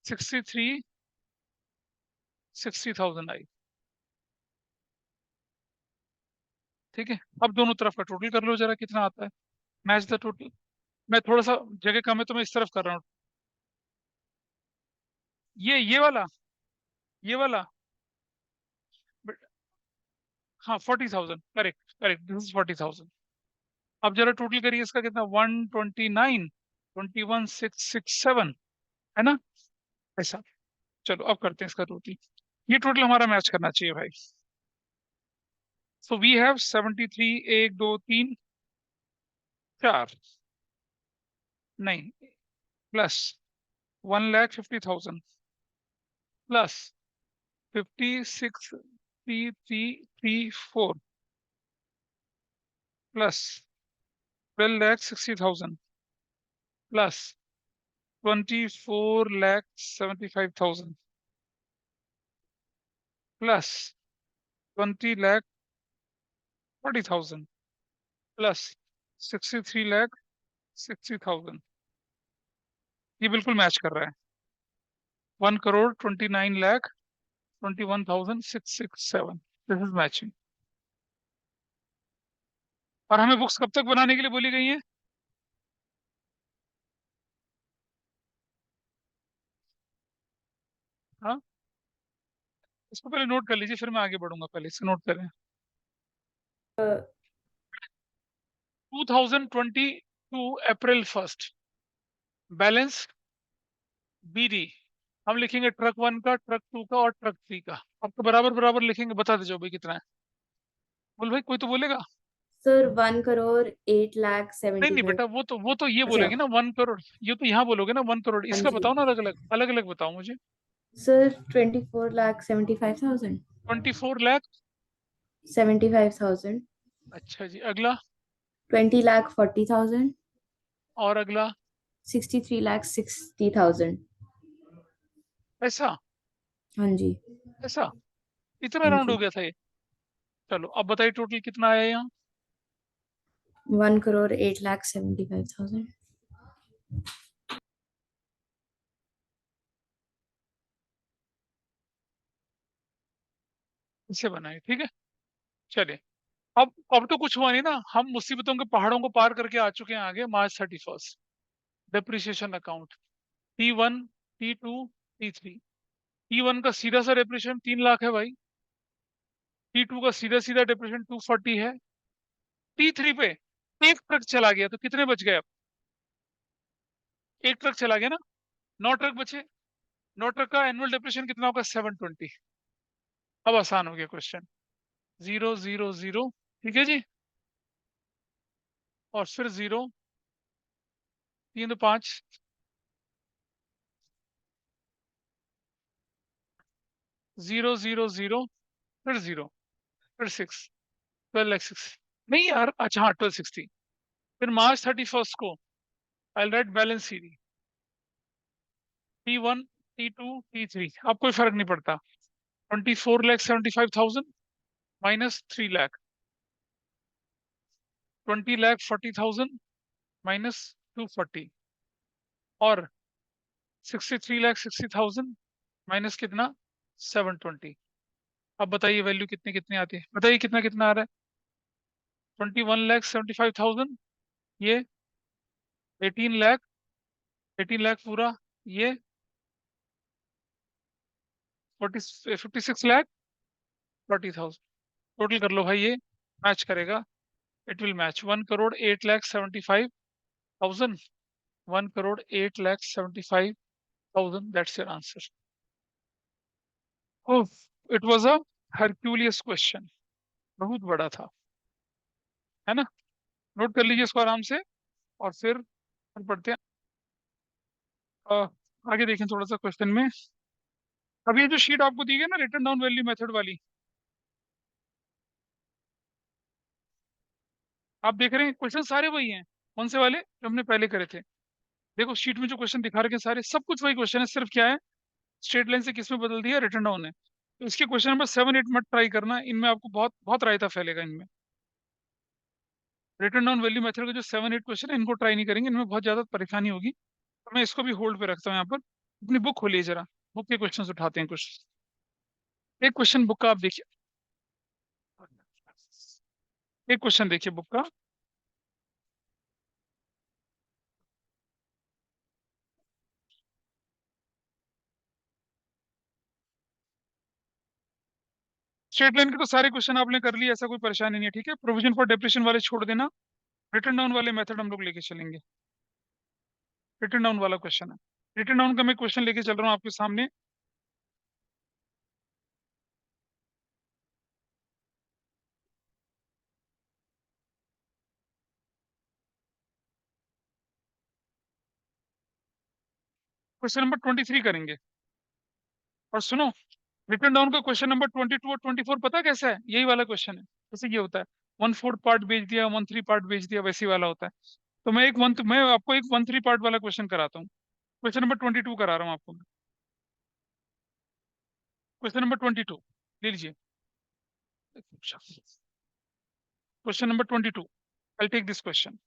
63,60,000 आई। ठीक है। अब दोनों तरफ का टोटल कर लो जरा, कितना आता है? Match the total. मैं थोड़ा सा जगह कम है तो मैं इस तरफ कर रहा हूँ। ये वाला, ये वाला हाँ 40,000, करेक्ट करेक्ट, दिस इज 40,000। अब जरा टोटल करिए इसका कितना, 129, 21,667, है ना, ऐसा। चलो अब करते हैं इसका टोटल। ये टोटल हमारा मैच करना चाहिए भाई। सो वी हैव 73, एक दो तीन चार, नहीं, plus 1,50,000 plus 56,334 plus 12,60,000 plus 24,75,000 plus 20,40,000 plus 63,60,000। ये बिल्कुल मैच कर रहा है। 1,29,21,667, दिस इज मैचिंग। और हमें बुक्स कब तक बनाने के लिए बोली गई हैं? हाँ, इसको पहले नोट कर लीजिए, फिर मैं आगे बढ़ूंगा, पहले इसको नोट करें। 2022 अप्रैल 1, बैलेंस BD हम लिखेंगे ट्रक 1 का, ट्रक 2 का और ट्रक 3 का। आपको बराबर बराबर लिखेंगे, बता दीजिए भाई कितना है। बोल भाई, कोई तो बोलेगा। सर 1 करोड़ 8 लाख नहीं सेवेंटी नहीं फाइव बेटा, वो तो ये अच्छा। बोलेंगे ना 1 करोड़, ये तो यहाँ बोलोगे ना 1 करोड़। हाँ इसका जी। बताओ ना, अलग अलग अलग अलग बताओ मुझे। Sir 24 lakh 75 thousand 24 lakh. 75 thousand. अच्छा जी, अगला। 20 लाख 40 थाउजेंड। और अगला। 63 लाख 60 थाउजेंड। ऐसा? हाँ जी। ऐसा? इतना हाँ राउंड हो जी। गया था ये? चलो अब बताइए टोटल कितना आया यहाँ। 1 करोड़ 8 लाख 75 थाउजेंड। इसे बनाए, ठीक है। चलिए, अब तो कुछ हुआ नहीं ना, हम मुसीबतों के पहाड़ों को पार करके आ चुके हैं आगे। March 31, depreciation account T1, T2, T3। T1 का सीधा सा डेप्रिसिएशन 3 लाख है भाई। T2 का सीधा सीधा डेप्रिसिएशन 240 है। T3 पे एक ट्रक चला गया तो कितने बच गए अब? एक ट्रक चला गया ना, 9 ट्रक बचे। 9 ट्रक का एनुअल डेप्रिसिएशन कितना होगा? 720। अब आसान हो गया क्वेश्चन। 0 0 0, ठीक है जी। और फिर 0, 3 तो 5, 0 0 0, फिर 0, फिर 6, 12,60। नहीं यार, अच्छा हाँ, 1260। फिर March 31 को आई right balance CD T1, T2, T3। अब कोई फर्क नहीं पड़ता। 24,75,000 माइनस 3 लाख, 20,40,000 माइनस 240, और 63,60,000 माइनस कितना? 720। अब बताइए वैल्यू कितनी कितनी आती है, बताइए कितना कितना आ रहा है। 21,75,000, ये 18 लाख, 18 लाख पूरा, ये 56,40,000। टोटल कर लो भाई, ये मैच करेगा। It will match 1,08,75,000, 1,08,75,000, that's your answer. Oh, it was a herculean question, बहुत बड़ा था, है ना। नोट कर लीजिए इसको आराम से, और फिर पढ़ते हैं। अ, आगे देखें थोड़ा सा क्वेश्चन में। अब ये जो शीट आपको दी गई ना, रिटर्न डाउन वैल्यू मेथड वाली, आप देख रहे हैं क्वेश्चन सारे वही हैं। कौन से वाले जो हमने पहले करे थे? देखो शीट में जो क्वेश्चन दिखा रखे हैं सारे, सब कुछ वही क्वेश्चन है, सिर्फ क्या है, स्ट्रेट लाइन से किसमें बदल दिया, रिटर्न डाउन है। तो इसके क्वेश्चन नंबर 7 8 मत ट्राई करना, इनमें आपको बहुत बहुत रायता फैलेगा इनमें। रिटर्न डाउन वैल्यू मेथड के जो 7 8 क्वेश्चन है, इनको ट्राई नहीं करेंगे, इनमें बहुत ज्यादा परेशानी होगी। तो मैं इसको भी होल्ड पे रखता हूँ यहाँ पर। अपनी बुक खोलिए जरा, बुक के क्वेश्चन उठाते हैं कुछ। एक क्वेश्चन बुक का आप देखिए, एक क्वेश्चन देखिए बुक का। स्ट्रेट लाइन के तो सारे क्वेश्चन आपने कर लिए, ऐसा कोई परेशानी नहीं है, ठीक है। प्रोविजन फॉर डेप्रिसिएशन वाले छोड़ देना, रिटर्न डाउन वाले मेथड हम लोग लेके चलेंगे। रिटर्न डाउन वाला क्वेश्चन है, रिटर्न डाउन का मैं क्वेश्चन लेके चल रहा हूँ आपके सामने। क्वेश्चन नंबर 23 करेंगे। और सुनो, रिटर्न डाउन का क्वेश्चन नंबर 22 और 24 पता कैसा है? यही वाला क्वेश्चन है। जैसे ये होता है, 1/4 पार्ट बेच दिया, 1/3 पार्ट बेच दिया, वैसी वाला होता है। तो मैं आपको एक 1/3 पार्ट वाला क्वेश्चन कराता हूँ। क्वेश्चन नंबर 22 करा रहा हूँ आपको। क्वेश्चन नंबर 22 ले लीजिए। Question number 22, I take this question.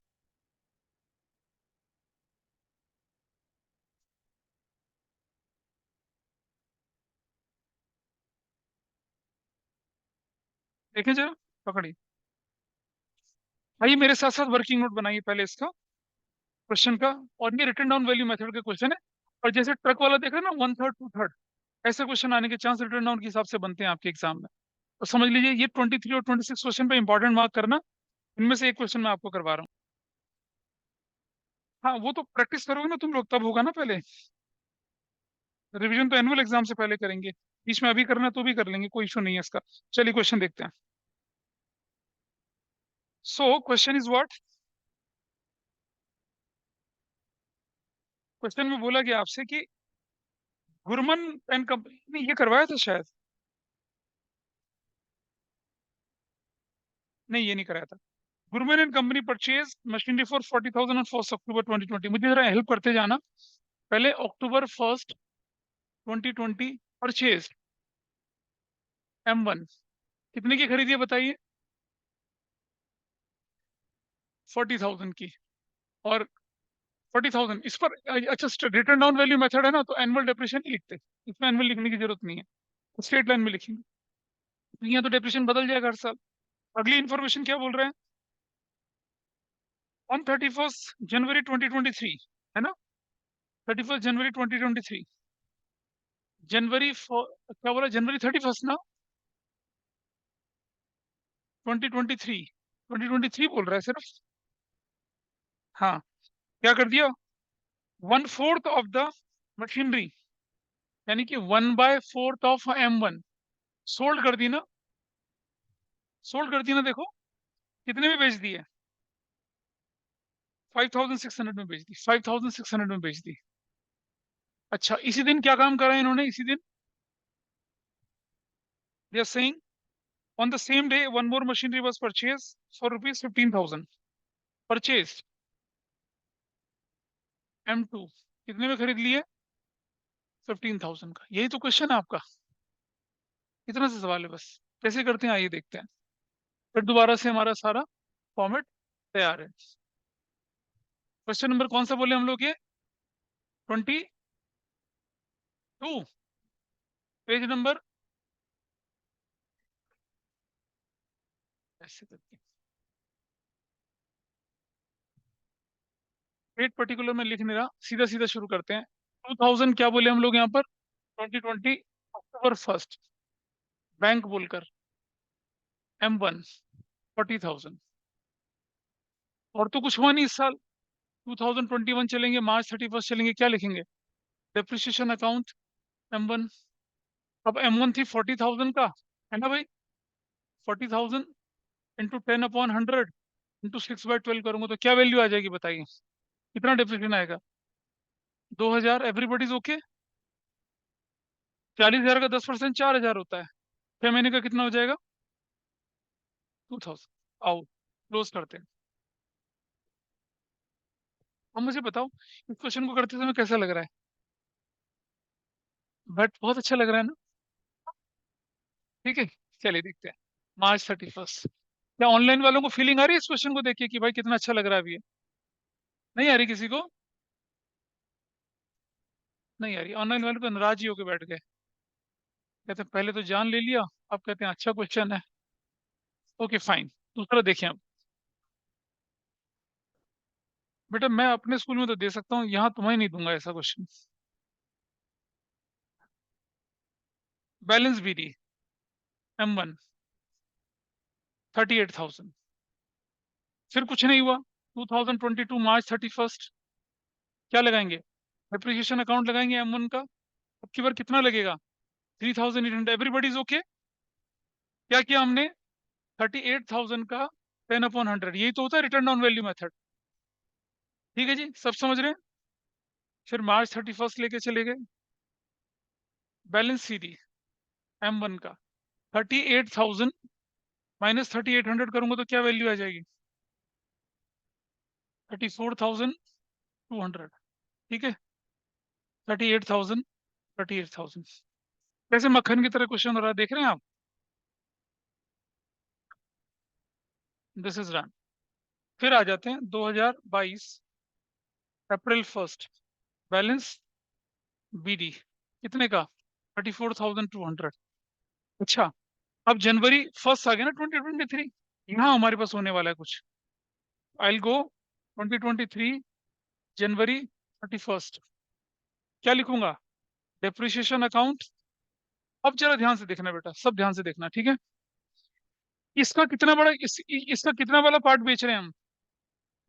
देखें जरा, पकड़िए, आइए मेरे साथ साथ वर्किंग नोट बनाइए पहले इसका, क्वेश्चन का। और ये रिटर्न डाउन वैल्यू मेथड का क्वेश्चन है। और जैसे ट्रक वाला देख रहे हैं ना, 1/3 2/3, ऐसे क्वेश्चन आने के चांस रिटर्न डाउन के हिसाब से बनते हैं आपके एग्जाम में। तो समझ लीजिए, ये 23 और 26 क्वेश्चन पे इंपॉर्टेंट मार्क करना। इनमें से एक क्वेश्चन मैं आपको करवा रहा हूँ। हाँ, वो तो प्रैक्टिस करोगे ना तुम लोग, तब होगा ना। पहले रिवीजन तो एनुअल एग्जाम से पहले करेंगे, बीच में अभी करना है तो भी कर लेंगे, कोई इशू नहीं है इसका। चलिए क्वेश्चन देखते हैं। So question is what, question में बोला गया आपसे कि गुरमन एंड कंपनी ने ये करवाया था शायद, नहीं ये नहीं कराया था। Gurman and company purchase machinery for 40,000 on 1 अक्टूबर 2020। मुझे जरा हेल्प करते जाना। पहले अक्टूबर 1 2020 परचेज M1 कितने की खरीदी है बताइए? 40,000 की। और 40,000 इस पर, अच्छा रिटर्न डाउन वैल्यू मेथड है ना, तो एनुअल डेप्रिसिएशन नहीं लिखते, इसमें एनुअल लिखने की जरूरत नहीं है, स्ट्रेट लाइन में लिखेंगे। यहाँ तो डेप्रिसिएशन बदल जाएगा हर साल। अगली इन्फॉर्मेशन क्या बोल रहे हैं? ऑन 31 जनवरी 2023, है ना, 31 जनवरी 2023। क्या बोला, January 31 ना, 2023, 2023 बोल रहा है सिर्फ। हाँ, क्या कर दिया, 1/4 ऑफ द मशीनरी, यानी कि 1/4 ऑफ M1 सोल्ड कर दी ना, सोल्ड कर दी ना। देखो कितने में बेच दी है, 5,600 में बेच दी, 5,600 में बेच दी। अच्छा, इसी दिन क्या काम करा है इन्होंने? इसी दिन they are saying, on the same day one more machinery was purchase for ₹15,000। Purchase M2 कितने में खरीद लिए? 15,000 का। यही तो क्वेश्चन है आपका, इतना सा सवाल है बस। कैसे करते हैं आइए देखते हैं। फिर दोबारा से हमारा सारा फॉर्मेट तैयार है। क्वेश्चन नंबर कौन सा बोले हम लोग, ये 22, पेज नंबर, ऐसे करके डेट पर्टिकुलर में लिख नहीं रहा, सीधा सीधा शुरू करते हैं। 2000 क्या बोले हम लोग यहाँ पर? 2020 अक्टूबर 1 बैंक बोलकर M1 40,000। और तो कुछ हुआ नहीं इस साल। 2021 चलेंगे, March 31 चलेंगे, क्या लिखेंगे? Depreciation account M1। अब M1 थी 40,000 का, है ना भाई? 40,000 इंटू 10/100 इंटू 6/12 करूंगा तो क्या वैल्यू आ जाएगी बताइए? कितना डेप्रिसिएशन आएगा? 2,000। Everybody's okay? 40,000 का 10% 4,000 होता है। 6 महीने का कितना हो जाएगा? 2,000। आओ क्लोज करते हैं। अब मुझे बताओ, इस क्वेश्चन को करते समय कैसा लग रहा है? बट बहुत अच्छा लग रहा है ना? ठीक है, चलिए देखते हैं। March 31, क्या ऑनलाइन वालों को फीलिंग आ रही है इस क्वेश्चन को देखिए कि भाई कितना अच्छा लग रहा है अभी ये? नहीं आ रही किसी को? नहीं आ रही, ऑनलाइन वाले तो नाराज ही होकर बैठ गए। कहते हैं पहले तो जान ले लिया, अब कहते हैं अच्छा क्वेश्चन है। ओके फाइन, दूसरा देखें अब। बेटा मैं अपने स्कूल में तो दे सकता हूँ, यहाँ तुम्हें नहीं दूंगा ऐसा क्वेश्चन। बैलेंस भी दी, M1 38,000। फिर कुछ नहीं हुआ, 2022 मार्च 31, क्या लगाएंगे? डेप्रिसिएशन अकाउंट लगाएंगे M1 का। अब की बार कितना लगेगा? 3,800। Everybody is okay? क्या किया हमने? 38,000 का 10/100, यही तो होता है रिटर्न ऑन वैल्यू मेथड। ठीक है जी, सब समझ रहे हैं? फिर मार्च 31 लेके चले गए, बैलेंस सीधी M1 का 38,000 माइनस 3,800 करूंगा तो क्या वैल्यू आ जाएगी? 34,200। ठीक है, 38,000, 38,000। कैसे मक्खन की तरह क्वेश्चन हो रहा है, देख रहे हैं आप? This is done. फिर आ जाते हैं 2022 अप्रैल 1, बैलेंस BD कितने का? 34,200। अच्छा, अब जनवरी 1 आ गया ना 2023, यहाँ हमारे पास होने वाला है कुछ। आई गो 2023 जनवरी 31, क्या लिखूंगा? Depreciation account. अब जरा ध्यान से देखना बेटा, सब ध्यान से देखना, ठीक है? इसका कितना बड़ा इसका कितना वाला पार्ट बेच रहे हैं हम?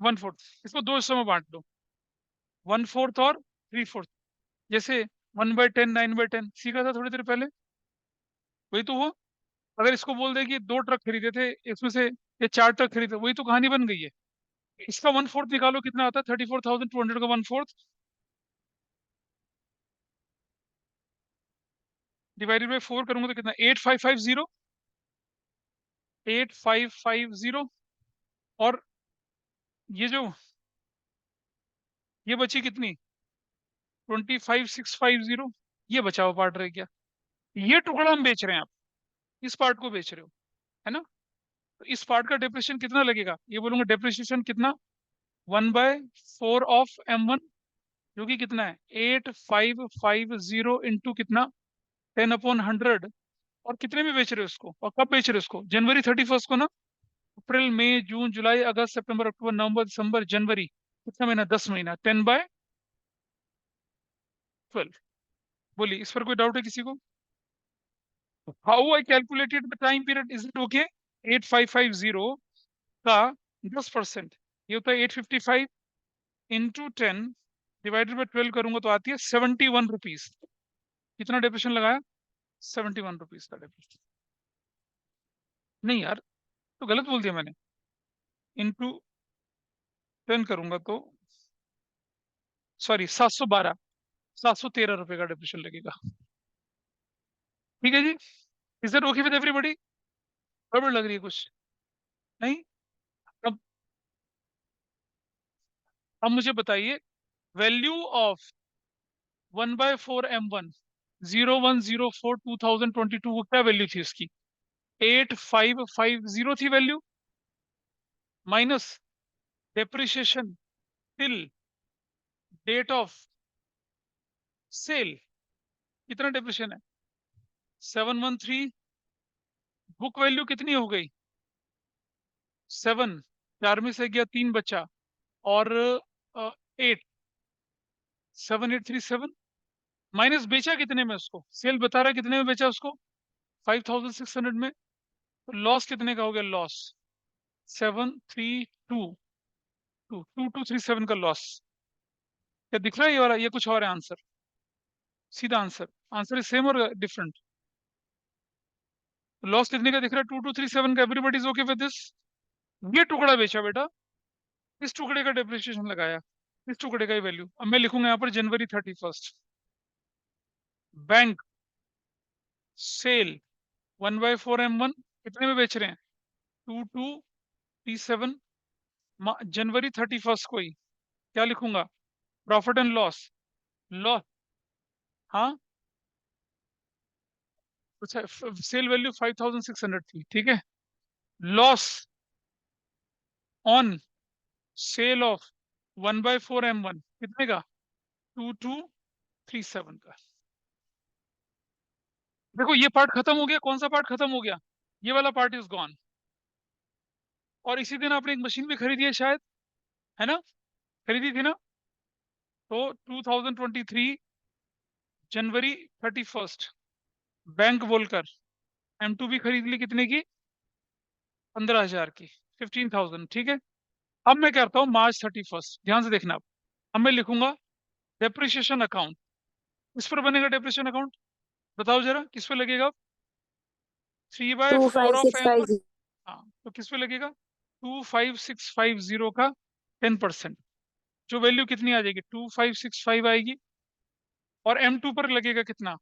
1/4। इसको दो हिस्सों में बांट दो, 1/4 और 3/4। जैसे 1/10 9/10 सीखा था थोड़ी देर पहले, वही तो हुआ। अगर इसको बोल दे कि 2 ट्रक खरीदे थे, इसमें से ये 4 ट्रक खरीदे, वही तो कहानी बन गई है। इसका 1/4 निकालो, कितना आता है? 34,200 का 1/4 डिवाइडेड बाई 4 करूंगा तो कितना? 8,550। 8,550। और ये जो ये बची कितनी? 25,650। ये बचा हुआ पार्ट रह गया। ये टुकड़ा हम बेच रहे हैं, आप इस पार्ट को बेच रहे हो, है ना? तो इस पार्ट का डेप्रिसिएशन कितना लगेगा? ये बोलूंगा डेप्रिसिएशन कितना? 1/4 ऑफ M1, जो कि कितना है? 8,550 इंटू कितना? 10/100। और कितने में बेच रहे हो इसको, और कब बेच रहे हो इसको? जनवरी 31 को ना? अप्रैल मई जून जुलाई अगस्त सितंबर अक्टूबर नवंबर दिसंबर जनवरी, कितना महीना? 10 महीना। 10/12। बोलिए, इस पर कोई डाउट है किसी को? How I calculated the time period, is it okay? 8,550 का 10%, ये होता है 855 इंटू 10 डिवाइडेड बाई 12 करूंगा तो आती है 71 रुपीज। कितना डेप्रिसिएशन लगाया? 71 रुपीज का डेप्रिसिएशन। नहीं यार, तो गलत बोल दिया मैंने। इंटू 10 करूंगा तो, सॉरी, 712, 713 रुपए का डेप्रिसिएशन लगेगा। ठीक है जी, is that okay with everybody? गड़बड़ लग रही है कुछ? नहीं? अब अब मुझे बताइए, वैल्यू ऑफ 1/4 M1 01/04/2022 को क्या वैल्यू थी उसकी? 8,550 थी value, minus depreciation till date of sale. कितना डेप्रिसिएशन है? 713। बुक वैल्यू कितनी हो गई? 7, 4 में से गया 3 बचा, और 8, 7,837। माइनस बेचा कितने में उसको? सेल बता रहा है कितने में बेचा उसको? 5,600 में। तो लॉस कितने का हो गया? लॉस 732,2237 का लॉस। क्या दिख रहा है ये वाला? ये कुछ और है आंसर? सीधा आंसर, आंसर इज सेम और डिफरेंट? लॉस कितने का दिख रहा है? 2,237 का। Everybody is okay with this? ये टुकड़ा बेचा बेटा, इस टुकड़े का डेप्रिसिएशन लगाया, इस टुकड़े का ही वैल्यू। अब मैं लिखूंगा यहाँ पर जनवरी 31, बैंक सेल 1/4 M1 कितने में बेच रहे हैं? 2,237। जनवरी 31 को ही क्या लिखूंगा? Profit and loss. लॉस, हाँ, अच्छा, सेल वैल्यू 5,600 थी, ठीक है। Loss on sale of 1/4 M1 कितने का? 2,237 का। देखो, ये पार्ट खत्म हो गया। कौन सा पार्ट खत्म हो गया? ये वाला पार्ट इज गॉन। और इसी दिन आपने एक मशीन भी खरीदी है शायद, है ना? खरीदी थी ना? तो 2023 जनवरी 31, बैंक बोलकर M2 भी खरीद ली कितने की? 15,000 की, 15,000, ठीक है। अब मैं करता हूँ March 31, ध्यान से देखना। अब मैं लिखूंगा डेप्रिसिएशन अकाउंट। किस पर बनेगा डेप्रिसिएशन अकाउंट? बताओ जरा, किस पे लगेगा? Three by two four five of six M. Five हाँ, तो किस पे लगेगा? 25650 का 10%। जो वैल्यू कितनी आ जाएगी? 2565 आएगी। और M2 पर लगेगा कितना?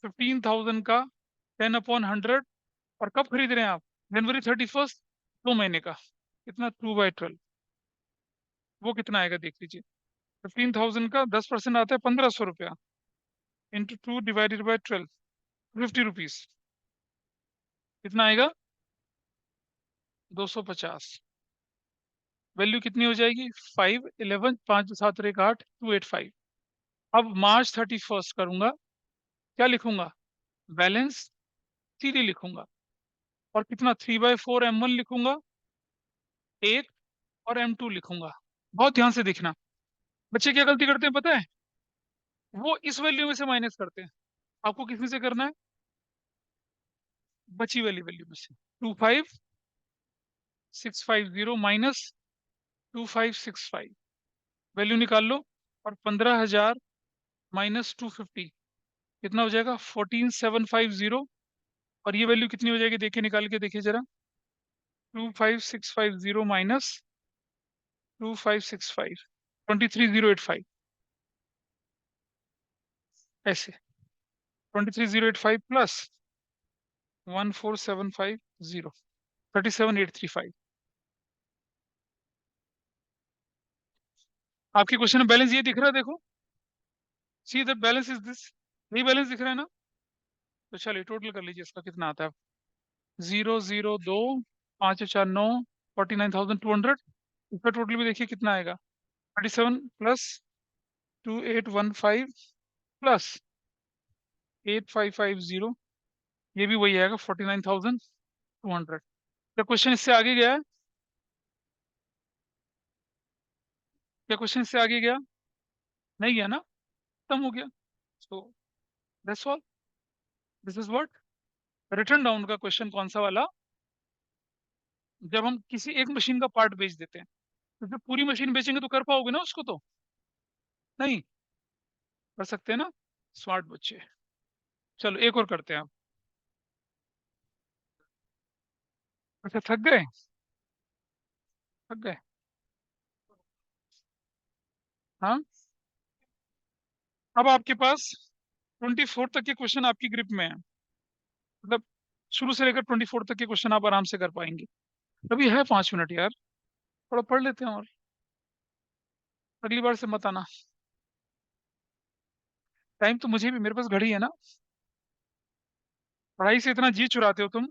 15,000 का 10/100। और कब खरीद रहे हैं आप? January 31, 2 महीने का। कितना? 2/12। वो कितना आएगा देख लीजिए। 15,000 का 10% आता है 1,500 रुपया, × 2 / 12, 50 रुपीज। कितना आएगा? 250। वैल्यू कितनी हो जाएगी? 511, 5 7 8 285। अब March 31 करूंगा, क्या लिखूंगा? बैलेंस सीधे लिखूंगा। और कितना? 3/4 M1 लिखूंगा एक, और M2 लिखूंगा। बहुत ध्यान से देखना। बच्चे क्या गलती करते हैं पता है? वो इस वैल्यू में से माइनस करते हैं। आपको किस में से करना है? बची वाली वैल्यू में से। 25650 -2565, वैल्यू निकाल लो। और 15,000 -250 कितना हो जाएगा? 14,750। और ये वैल्यू कितनी हो जाएगी? देखिए, निकाल के देखिए जरा। 25650 -2565, 23,085। ऐसे 23,085 प्लस 14,750, 37,835। आपके क्वेश्चन में बैलेंस ये दिख रहा है, देखो। See the balance is this. यही बैलेंस दिख रहा है ना? तो चलिए टोटल कर लीजिए, इसका कितना आता है? 002 5 4 9, 49,200। इसका टोटल भी देखिए कितना आएगा। 37 + 2815 प्लस 8550। ये भी वही आएगा, 49,200। क्या क्वेश्चन इससे आगे गया है? क्या क्वेश्चन इससे आगे गया? नहीं गया ना? खत्म हो गया। So that's all. This is what return down का क्वेश्चन। कौन सा वाला? जब हम किसी एक मशीन का पार्ट बेच देते हैं, तो जब पूरी मशीन बेचेंगे तो कर पाओगे ना उसको? तो नहीं कर सकते ना? स्मार्ट बच्चे। चलो एक और करते हैं आप। अच्छा, थक गए? थक गए? हाँ। अब आपके पास 24 तक के क्वेश्चन आपकी ग्रिप में है। मतलब शुरू से लेकर 24 तक के क्वेश्चन आप आराम से कर पाएंगे। अभी है 5 मिनट यार, थोड़ा पढ़ लेते हैं। और अगली बार से मत आना। टाइम तो मुझे भी, मेरे पास घड़ी है ना। पढ़ाई से इतना जी चुराते हो तुम।